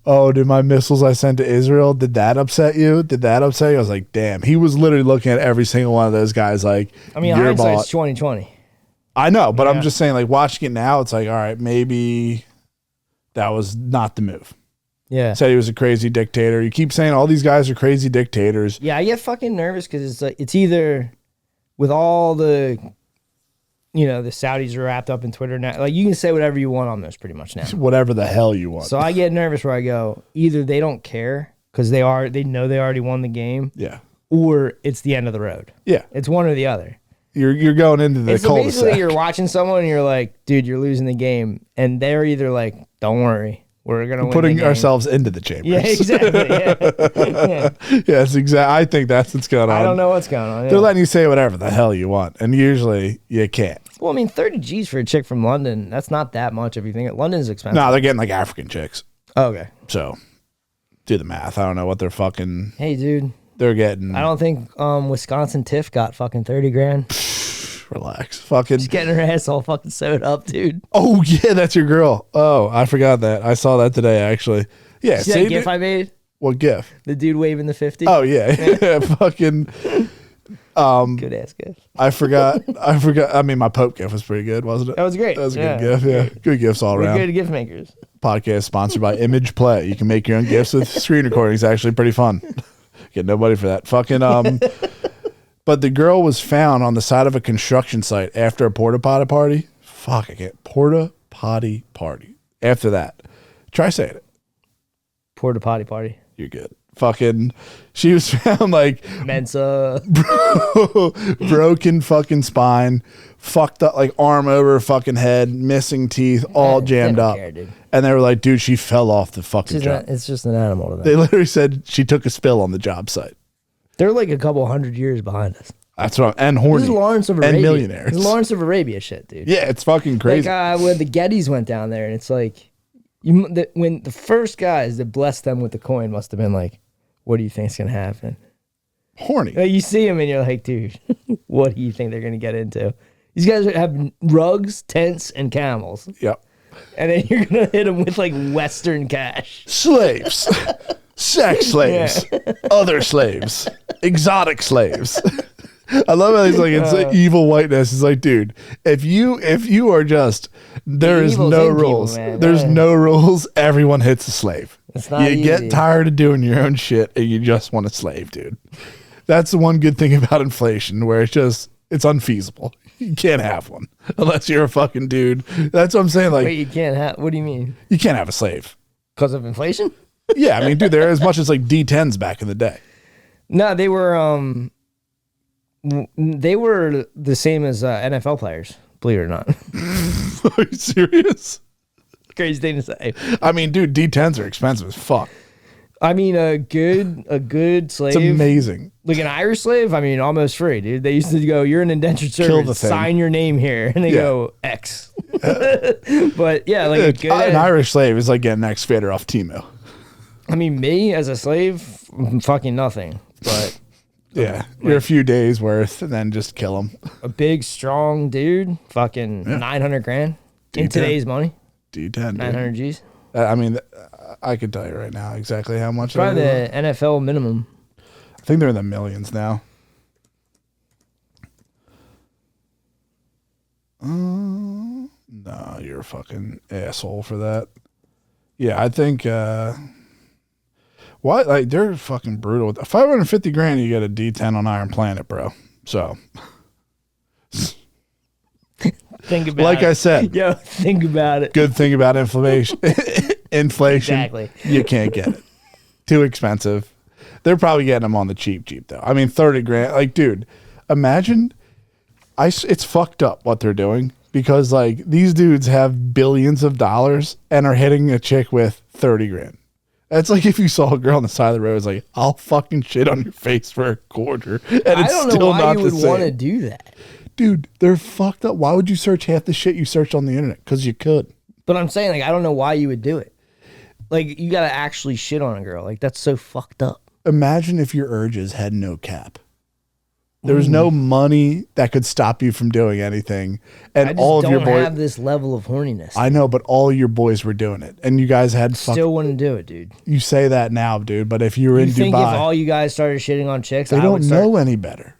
oh, did my missiles I sent to Israel, did that upset you? Did that upset you? I was like, damn. He was literally looking at every single one of those guys like, I mean, hindsight's 20/20. I know, but I'm just saying, like, watching it now, it's like, all right, maybe that was not the move. Yeah. Said he was a crazy dictator. You keep saying all these guys are crazy dictators. Yeah, I get fucking nervous because it's like, it's either with all the, the Saudis are wrapped up in Twitter now. Like, you can say whatever you want on this pretty much now. Whatever the hell you want. So I get nervous where I go, either they don't care because they know they already won the game. Yeah. Or it's the end of the road. Yeah. It's one or the other. You're going into the cul-de-sac. Basically, you're watching someone and you're like, dude, you're losing the game. And they're either like, don't worry, we're going to win putting the game. ourselves into the chambers. Yeah, exactly. Yeah. Yes, exactly. I think that's what's going on. I don't know what's going on. Yeah. They're letting you say whatever the hell you want. And usually you can't. Well, I mean, 30 G's for a chick from London, that's not that much if you think it. London's expensive. No, they're getting like African chicks. Okay. So do the math. I don't know what they're fucking. Hey, dude. They're getting. I don't think Wisconsin Tiff got fucking 30 grand. Relax. Fucking. She's getting her ass all fucking sewed up, dude. Oh, yeah, that's your girl. Oh, I forgot that. I saw that today, actually. Yeah. See that GIF I made? What GIF? The dude waving the 50. Oh, yeah. Fucking. Good ass GIF. I forgot. I mean, my Pope GIF was pretty good, wasn't it? That was great. That was a good GIF. Yeah. Good GIFs all around. We're good GIF makers. Podcast sponsored by Image Play. You can make your own GIFs with screen recording. It's actually pretty fun. Get nobody for that. Fucking. But the girl was found on the side of a construction site after a porta potty party. Fuck, I can't. Porta potty party. After that. Try saying it. Porta potty party. You're good. Fucking, she was found like Mensa. Broken fucking spine, fucked up, like arm over fucking head, missing teeth, all jammed up. Care, dude. And they were like, dude, she fell off the fucking job. It's just an animal to them. They literally said she took a spill on the job site. They're like a couple hundred years behind us. That's right. And horny. This is Lawrence of Arabia. And millionaires. This is Lawrence of Arabia shit, dude. Yeah, it's fucking crazy. Like when the Gettys went down there, and it's like, when the first guys that blessed them with the coin must have been like, what do you think's going to happen? Horny. Like, you see them and you're like, dude, what do you think they're going to get into? These guys have rugs, tents, and camels. Yep. And then you're going to hit them with like Western cash. Slaves. Sex slaves. Yeah. Other slaves. Exotic slaves. I love how he's like, it's like evil whiteness. It's like, dude, if you are just, there is no rules. There's no rules. Everyone hits a slave. It's not you easy. Get tired of doing your own shit and you just want a slave, dude. That's the one good thing about inflation, where it's unfeasible. You can't have one unless you're a fucking dude. That's what I'm saying. Like, wait, you can't have, what do you mean? You can't have a slave. Because of inflation? Yeah, I mean, dude, there are as much as like D10s back in the day. No, they were the same as NFL players. Believe it or not. Are you serious? Crazy thing to say. I mean, dude, D10s are expensive as fuck. I mean, a good slave. It's amazing. Like an Irish slave, I mean, almost free, dude. They used to go, "You're an indentured Kill servant. the thing. Sign your name here," and they go X. But yeah, like a good, an Irish slave is like getting X Fader off Timo. I mean, me as a slave, fucking nothing. But yeah, you're a few days worth, and then just kill him. A big, strong dude, fucking 900 grand in D10. today's money. D10, 900 G's. I mean, I could tell you right now exactly how much. Probably the NFL minimum. I think they're in the millions now. No, you're a fucking asshole for that. Yeah, I think. What? Like, they're fucking brutal. 550 grand, you get a D10 on Iron Planet, bro. So. Think about like it. I said. Yo, think about it. Good thing about inflation. Exactly. You can't get it. Too expensive. They're probably getting them on the cheap though. I mean, 30 grand. Like, dude, imagine. It's fucked up what they're doing because like these dudes have billions of dollars and are hitting a chick with 30 grand. That's like if you saw a girl on the side of the road, it's like, I'll fucking shit on your face for a quarter. And I it's don't know still why not you the would same. want to do that. Dude, they're fucked up. Why would you search half the shit you searched on the internet? Because you could. But I'm saying, like, I don't know why you would do it. Like, you got to actually shit on a girl. Like, that's so fucked up. Imagine if your urges had no cap. There was no money that could stop you from doing anything. And I just all of your don't boys have this level of horniness. I know, but all your boys were doing it. And you guys had Still wouldn't do it, dude. You say that now, dude, but if you were in You think Dubai, if all you guys started shitting on chicks, they I don't would start... know any better.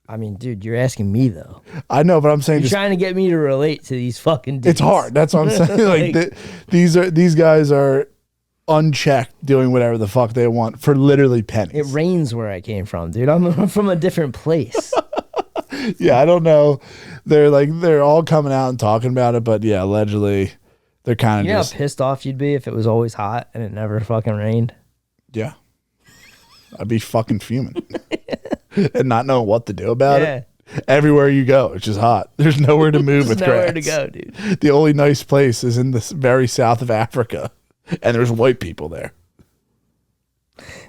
I mean, dude, you're asking me, though. I know, but I'm saying You're trying to get me to relate to these fucking dudes. it's hard. That's what I'm saying. Like, these guys are unchecked doing whatever the fuck they want for literally pennies. It rains where I came from, dude. I'm from a different place. Yeah, I don't know. They're all coming out and talking about it, but yeah, allegedly they're kind of You know just how pissed off you'd be if it was always hot and it never fucking rained? yeah. I'd be fucking fuming and not knowing what to do about it. Everywhere you go, it's just hot. There's nowhere to move with nowhere grass. to go, dude. The only nice place is in the very south of Africa, and there's white people there.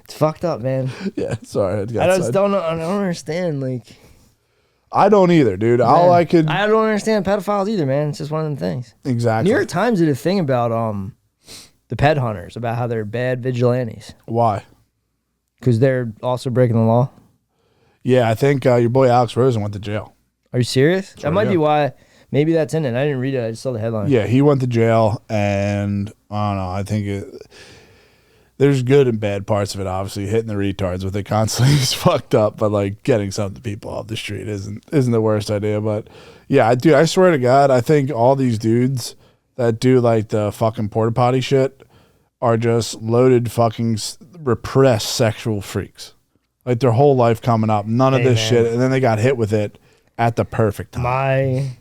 It's fucked up, man. Yeah, sorry. I just don't know. I don't understand. Like, I don't either, dude. All I could. I don't understand pedophiles either, man. It's just one of them things. Exactly. New York Times did a thing about the pet hunters, about how they're bad vigilantes. Why? Because they're also breaking the law. Yeah, I think your boy Alex Rosen went to jail. Are you serious? Sure, That might yeah. be why. Maybe that's in it. I didn't read it. I just saw the headline. Yeah, he went to jail, and I don't know. I think there's good and bad parts of it. Obviously, hitting the retards with it constantly is fucked up. But like getting some of the people off the street isn't the worst idea. But yeah, dude, I swear to God, I think all these dudes that do like the fucking porta potty shit are just loaded fucking repressed sexual freaks. Like their whole life coming up, none of this shit, and then they got hit with it at the perfect time.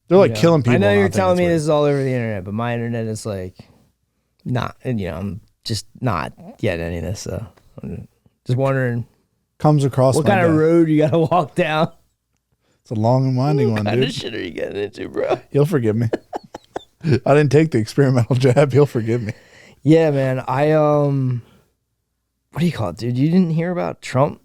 They're like killing people. I know and you're think telling it's me weird. this is all over the internet, but my internet is like not, and I'm just not getting any of this. So I'm just wondering, Comes across what my kind of desk. road you got to walk down? It's a long and winding one, What kind dude. of shit are you getting into, bro? He'll forgive me. I didn't take the experimental jab. He'll forgive me. Yeah, man. What do you call it, dude? You didn't hear about Trump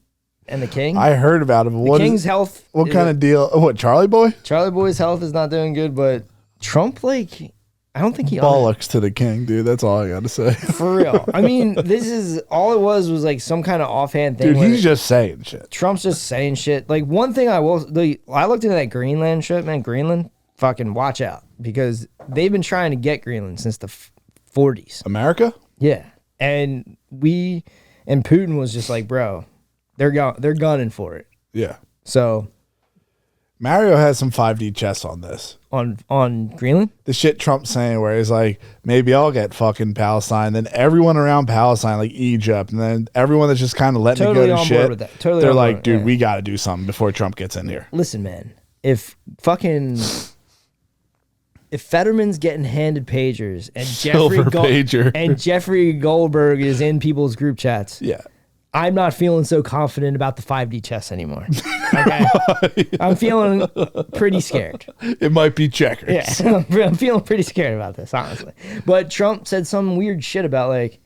and the King? I heard about it. But The what King's health. What kind of deal? What, Charlie Boy? Charlie Boy's health is not doing good, but Trump, like, I don't think he Bollocks to the king, dude. That's all I got to say. For real. I mean, this is all it was like some kind of offhand thing. Dude, where he's just saying shit. Trump's just saying shit. Like, one thing I looked into that Greenland shit, man. Greenland, fucking watch out, because they've been trying to get Greenland since the 40s. America? Yeah. And Putin was just like, bro, they're gunning for it. Yeah. So Mario has some 5D chess on this. On Greenland? The shit Trump's saying where he's like, maybe I'll get fucking Palestine. Then everyone around Palestine, like Egypt, and then everyone that's just kind of letting Totally it go to on shit. board with that. Totally they're on like, board, dude, yeah. we got to do something before Trump gets in here. Listen, man, if Fetterman's getting handed pagers and Silver pager. and Jeffrey Goldberg is in people's group chats, Yeah. I'm not feeling so confident about the 5D chess anymore. Okay, I'm feeling pretty scared. It might be checkers. Yeah, I'm feeling pretty scared about this, honestly. But Trump said some weird shit about like,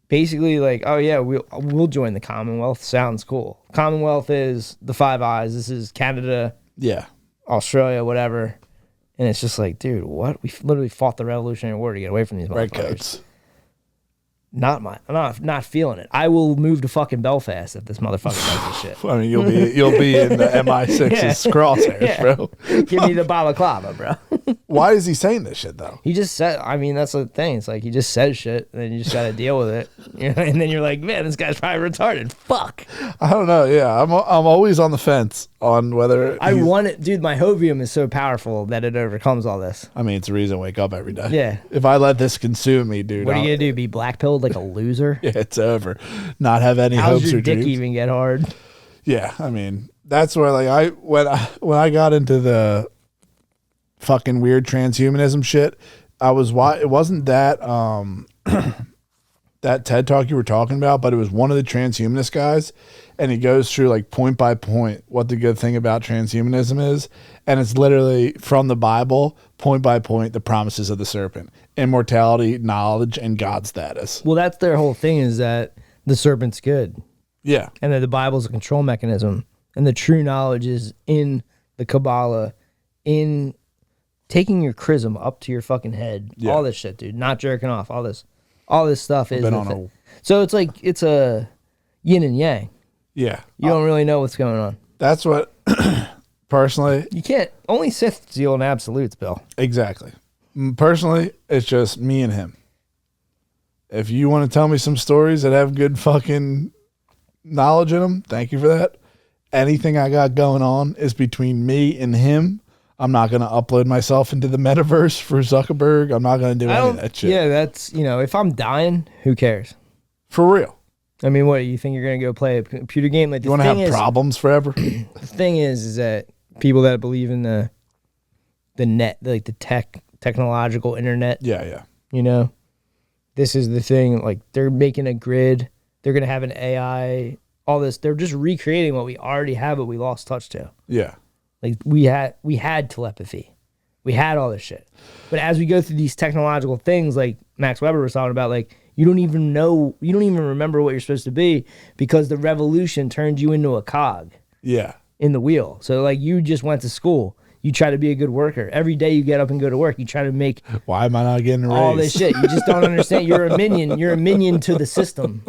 basically like, oh yeah, we'll join the Commonwealth. Sounds cool. Commonwealth is the Five Eyes. This is Canada, Yeah. Australia, whatever. And it's just like, dude, what? We literally fought the Revolutionary War to get away from these motherfuckers. Redcoats. I'm not feeling it. I will move to fucking Belfast if this motherfucker does this shit. I mean, you'll be in the MI6's crosshairs, bro. Give me the balaclava, bro. Why is he saying this shit though? He just said, I mean, that's the thing. It's like he just says shit, and then you just got to deal with it. You know? And then you're like, man, this guy's probably retarded. Fuck. I don't know. Yeah, I'm always on the fence on whether I want it, dude. My hovium is so powerful that it overcomes all this. I mean, it's a reason to wake up every day. Yeah. If I let this consume me, dude, What are you gonna do? Be blackpilled like a loser? Yeah, it's over. Not have any How's hopes your or dick dreams. even get hard? Yeah, I mean, that's where like when I got into the fucking weird transhumanism shit, it wasn't that that TED Talk you were talking about, but it was one of the transhumanist guys, and he goes through like point by point what the good thing about transhumanism is, and it's literally from the Bible, point by point, the promises of the serpent, immortality, knowledge, and God status. Well, that's their whole thing, is that the serpent's good. Yeah. And that the Bible's a control mechanism, and the true knowledge is in the Kabbalah, in taking your chrism up to your fucking head, all this shit, dude, not jerking off, all this stuff is the thing. So it's like, it's a yin and yang. Yeah. You don't really know what's going on. That's what, personally. You can't, only Sith deal in absolutes, Bill. Exactly. Personally, it's just me and him. If you want to tell me some stories that have good fucking knowledge in them, thank you for that. Anything I got going on is between me and him. I'm not going to upload myself into the metaverse for Zuckerberg. I'm not going to do any of that shit. Yeah, that's, if I'm dying, who cares? For real. I mean, what, you think you're going to go play a computer game? Like, You want to have problems forever? The thing is that people that believe in the net, like the technological internet. Yeah. This is the thing. Like, they're making a grid. They're going to have an AI, all this. They're just recreating what we already have, but we lost touch to. Yeah. Like, we had telepathy. We had all this shit. But as we go through these technological things, like Max Weber was talking about, like, you don't even remember what you're supposed to be, because the revolution turned you into a cog. Yeah. In the wheel. So, like, you just went to school. You try to be a good worker. Every day you get up and go to work. You try to make... Why am I not getting a raise? All this shit. You just don't understand. You're a minion. You're a minion to the system.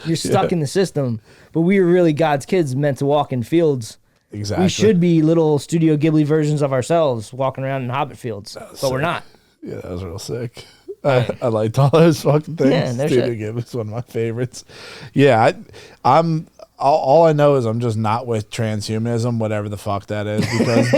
You're stuck in the system. But we were really God's kids, meant to walk in fields. Exactly. We should be little Studio Ghibli versions of ourselves walking around in hobbit fields. But we're not. Yeah, that was real sick. I liked all those fucking things. Yeah, no Studio shit. Ghibli is one of my favorites. Yeah, I'm... All I know is I'm just not with transhumanism, whatever the fuck that is, because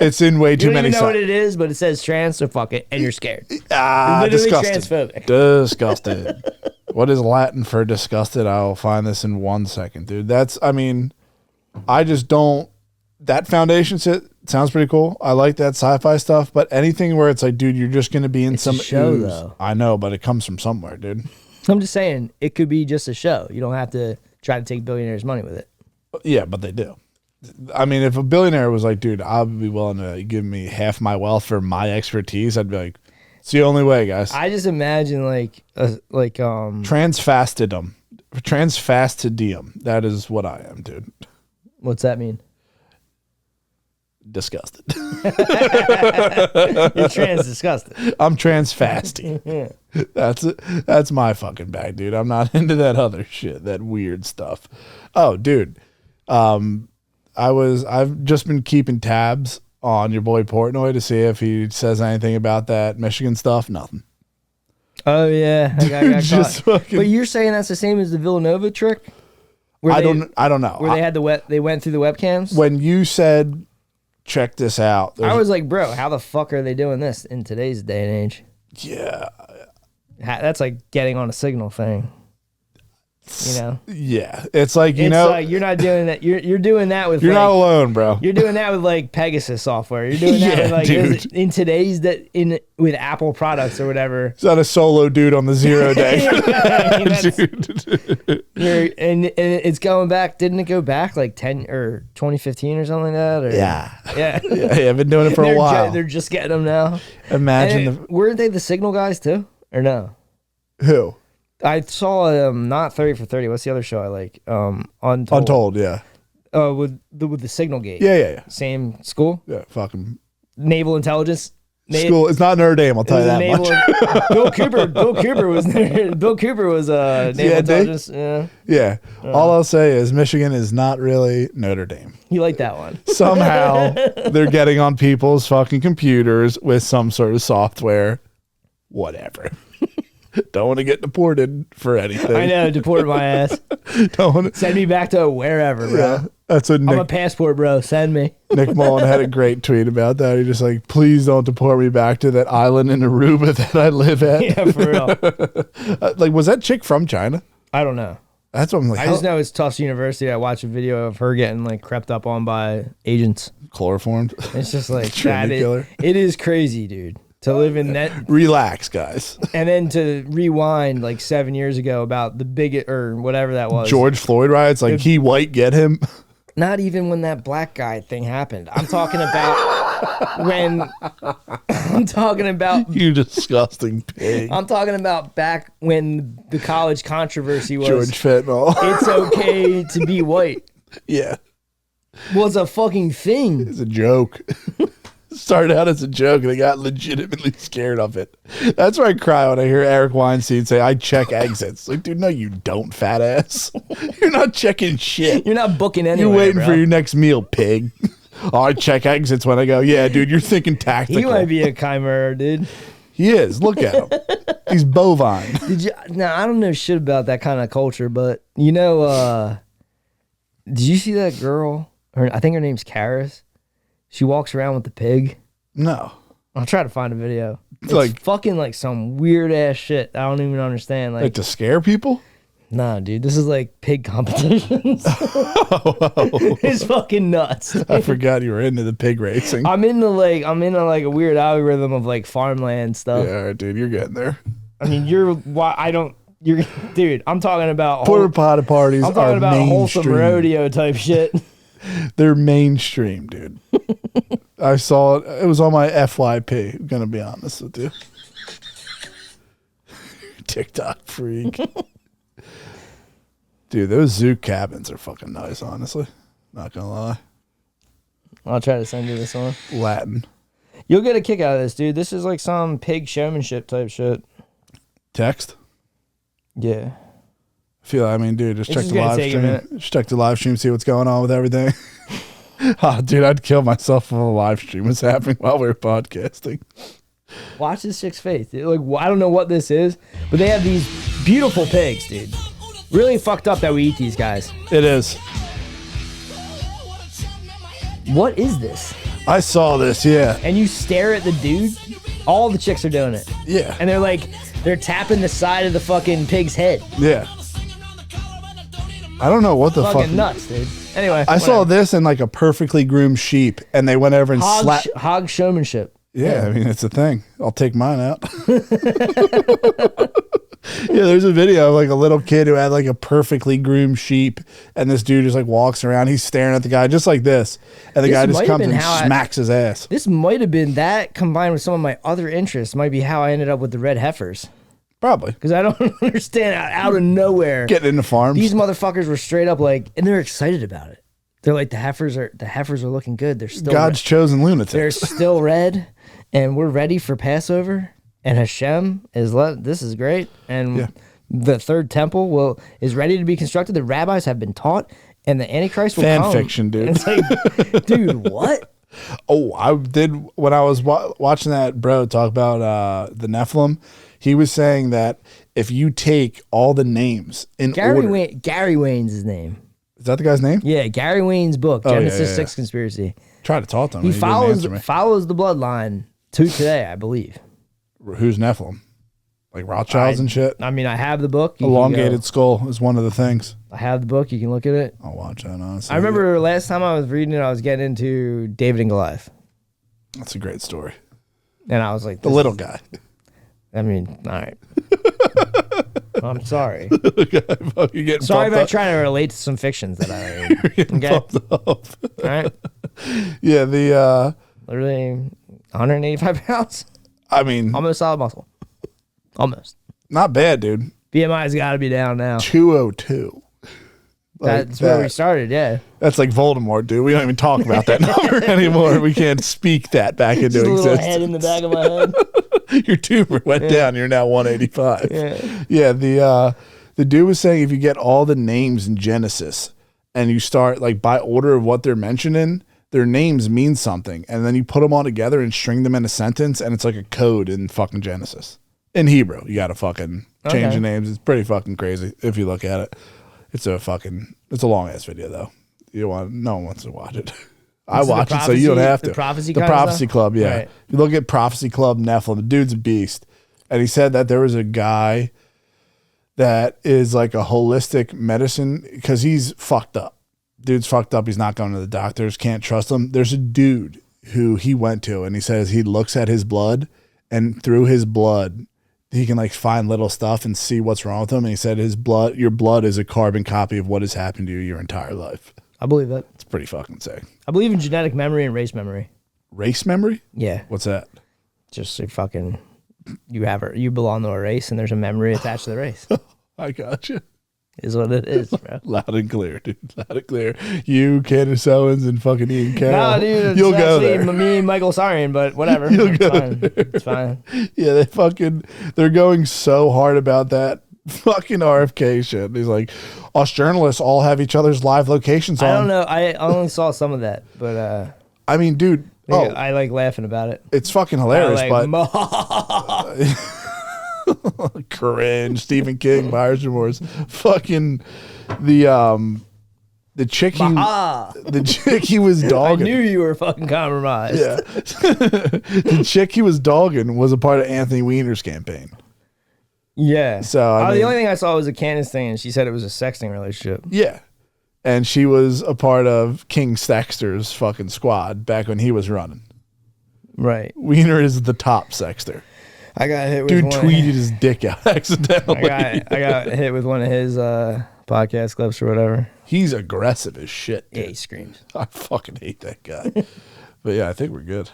it's in way too many You don't even know sites. what it is, but it says trans, so fuck it, and you're scared. You're literally Disgusted. transphobic. Disgusted. What is Latin for disgusted? I'll find this in 1 second, dude. I just don't. That foundation sounds pretty cool. I like that sci-fi stuff, but anything where it's like, dude, you're just going to be in some show, ooze. though. I know, but it comes from somewhere, dude. I'm just saying, it could be just a show. You don't have to try to take billionaires' money with it. Yeah, but they do. I mean, if a billionaire was like, dude, I'll be willing to give me half my wealth for my expertise, I'd be like, it's the only way, guys. I just imagine Transfastidium. That is what I am, dude. What's that mean? Disgusted. You're trans disgusted. I'm transfasty. Yeah. That's my fucking bag, dude. I'm not into that other shit, that weird stuff. Oh, dude. I've just been keeping tabs on your boy Portnoy to see if he says anything about that Michigan stuff. Nothing. Oh yeah, I got Just caught. fucking- But you're saying that's the same as the Villanova trick? I don't know. Where they went through the webcams. When you said, check this out, I was like, bro, how the fuck are they doing this in today's day and age? yeah, That's like getting on a signal thing. You know? Yeah. It's like, It's like you're not doing that. You're doing that with you're like, not alone, bro. You're doing that with like Pegasus software. You're doing that Yeah, with like dude. in today's with Apple products or whatever. It's not a solo dude on the 0 day. And it's going back. Didn't it go back like 10 or 2015 or something like that? Or, Yeah. Yeah. Yeah, I've been doing it for a while. They're just getting them now. Imagine weren't they the Signal guys too? Or no? Who? I saw not 30 for 30. What's the other show I like? Untold, yeah. With the Signal Gate. Yeah. Same school? Yeah, fucking Naval Intelligence. School. It's not Notre Dame, I'll tell you that much. Bill Cooper was there. Bill Cooper was Naval Intelligence. Yeah. All I'll say is Michigan is not really Notre Dame. You like that one. Somehow they're getting on people's fucking computers with some sort of software. Whatever. Don't want to get deported for anything. I know, deported my ass. Don't want to send me back to wherever, bro. Yeah, that's what I'm a passport, bro. Send me. Nick Mullen had a great tweet about that. He just like, please don't deport me back to that island in Aruba that I live at. Yeah, for real. Like, was that chick from China? I don't know. That's what I'm like. I just know it's Tufts University. I watched a video of her getting like crept up on by agents. Chloroformed. It's just like Trinity killer. It is crazy, dude. To live in that. Relax, guys. And then to rewind like 7 years ago about the bigot or whatever that was. George Floyd riots, like he white, get him. Not even when that black guy thing happened. I'm talking about when. I'm talking about. You disgusting pig. I'm talking about back when the college controversy was. George Fentanyl. It's okay to be white. Yeah. Was a fucking thing. It's a joke. Started out as a joke and I got legitimately scared of it. That's why I cry when I hear Eric Weinstein say, I check exits. Like, dude, no, you don't, fat ass. You're not checking shit. You're not booking anywhere. You're waiting bro. for your next meal, pig. Oh, I check exits when I go, yeah, dude, you're thinking tactical. He might be a chimera, dude. He is. Look at him. He's bovine. Now, I don't know shit about that kind of culture, but you know, did you see that girl? I think her name's Karis. She walks around with the pig. No. I'll try to find a video. It's like fucking like some weird ass shit. I don't even understand. Like to scare people? Nah, dude. This is like pig competitions. It's fucking nuts. I forgot you were into the pig racing. I'm into like a weird algorithm of like farmland stuff. Yeah, dude, you're getting there. I mean, dude, I'm talking about Porta potty parties. I'm talking about wholesome rodeo type shit. They're mainstream, dude. I saw it. It was on my FYP. I'm gonna be honest with you. TikTok freak. Dude, those zoo cabins are fucking nice, honestly. Not gonna lie. I'll try to send you this one. Latin. You'll get a kick out of this, dude. This is like some pig showmanship type shit. Text? Yeah. I mean, dude, just check the live stream. Just check the live stream, see what's going on with everything. Oh, dude, I'd kill myself if a live stream was happening while we were podcasting. Watch this chick's face. Dude. Like, I don't know what this is, but they have these beautiful pigs, dude. Really fucked up that we eat these guys. It is. What is this? I saw this, yeah. And you stare at the dude. All the chicks are doing it. Yeah. And they're tapping the side of the fucking pig's head. Yeah. I don't know what the fuck. Fucking nuts, dude. Anyway. I saw this in like a perfectly groomed sheep, and they went over and slapped. Hog showmanship. Yeah, I mean, it's a thing. I'll take mine out. Yeah, there's a video of like a little kid who had like a perfectly groomed sheep, and this dude just like walks around. He's staring at the guy just like this, and the guy just comes and smacks his ass. This might have been that combined with some of my other interests. Might be how I ended up with the red heifers. Probably because I don't understand out of nowhere getting into farms. These motherfuckers were straight up like, and they're excited about it. They're like the heifers are looking good. They're still God's chosen lunatics. They're still red, and we're ready for Passover. And Hashem this is great. And the third temple is ready to be constructed. The rabbis have been taught, and the Antichrist will come. Fan fiction, dude. And it's like, dude, what? Oh, I did when I was watching that bro talk about the Nephilim. He was saying that if you take all the names in order, Gary Wayne's his name. Is that the guy's name? Yeah, Gary Wayne's book, Genesis 6 Conspiracy. Try to talk to him. He follows the bloodline to today, I believe. Who's Nephilim? like Rothschilds and shit. I mean, I have the book. You can Elongated go- skull is one of the things. I have the book. You can look at it. I'll watch that, honestly. I remember last time I was reading it, I was getting into David and Goliath. That's a great story. And I was like, The little guy. I mean, all right. I'm sorry. You're getting Sorry pumped if I up. try to relate to some fictions that I read. Okay? All right. Yeah, the Literally 185 pounds. I mean, almost solid muscle. Almost. Not bad, dude. BMI's got to be down now. 202. Like That's where we started, yeah. That's like Voldemort, dude. We don't even talk about that number anymore. We can't speak that back into Just a little existence. head in the back of my head. Your tumor went down. You're now 185. Yeah. The dude was saying if you get all the names in Genesis and you start like by order of what they're mentioning, their names mean something, and then you put them all together and string them in a sentence, and it's like a code in fucking Genesis. In Hebrew, you got to fucking change the names. It's pretty fucking crazy if you look at it. It's a long ass video though. No one wants to watch it. I watch it so you don't have to. The Prophecy The kind of Prophecy stuff? Club, yeah. Right. You look at Prophecy Club Nephilim, the dude's a beast. And he said that there was a guy that is like a holistic medicine because he's fucked up. Dude's fucked up. He's not going to the doctors. Can't trust him. There's a dude who he went to and he says he looks at his blood and through his blood, he can like find little stuff and see what's wrong with him. And he said your blood is a carbon copy of what has happened to you your entire life. I believe that. It's pretty fucking sick. I believe in genetic memory and race memory. Race memory? Yeah. What's that? Just a fucking, you belong to a race and there's a memory attached to the race. I got you. Is what it is, bro. Loud and clear, dude. Loud and clear. You, Candace Owens, and fucking Ian Carroll. Nah, dude. It's You'll go actually there. me and Michael Sarian, but whatever. You'll It's go fine. there. It's fine. Yeah, they're going so hard about that fucking RFK shit. He's like, us journalists all have each other's live locations on. I don't know. I only saw some of that, but I mean, dude. I like laughing about it. It's fucking hilarious, I like, but cringe. Stephen King, buyer's remorse. Fucking the chick he was dogging. I knew you were fucking compromised. Yeah. The chick he was dogging was a part of Anthony Weiner's campaign. Yeah. So I the mean, only thing I saw was a Candace thing, and she said it was a sexting relationship. yeah. And she was a part of King Sexter's fucking squad back when he was running. Right. Weiner is the top sexter. I got hit with Dude one. tweeted his dick out accidentally. I got hit with one of his podcast clips or whatever. He's aggressive as shit. Dude. Yeah, he screams. I fucking hate that guy. But yeah, I think we're good.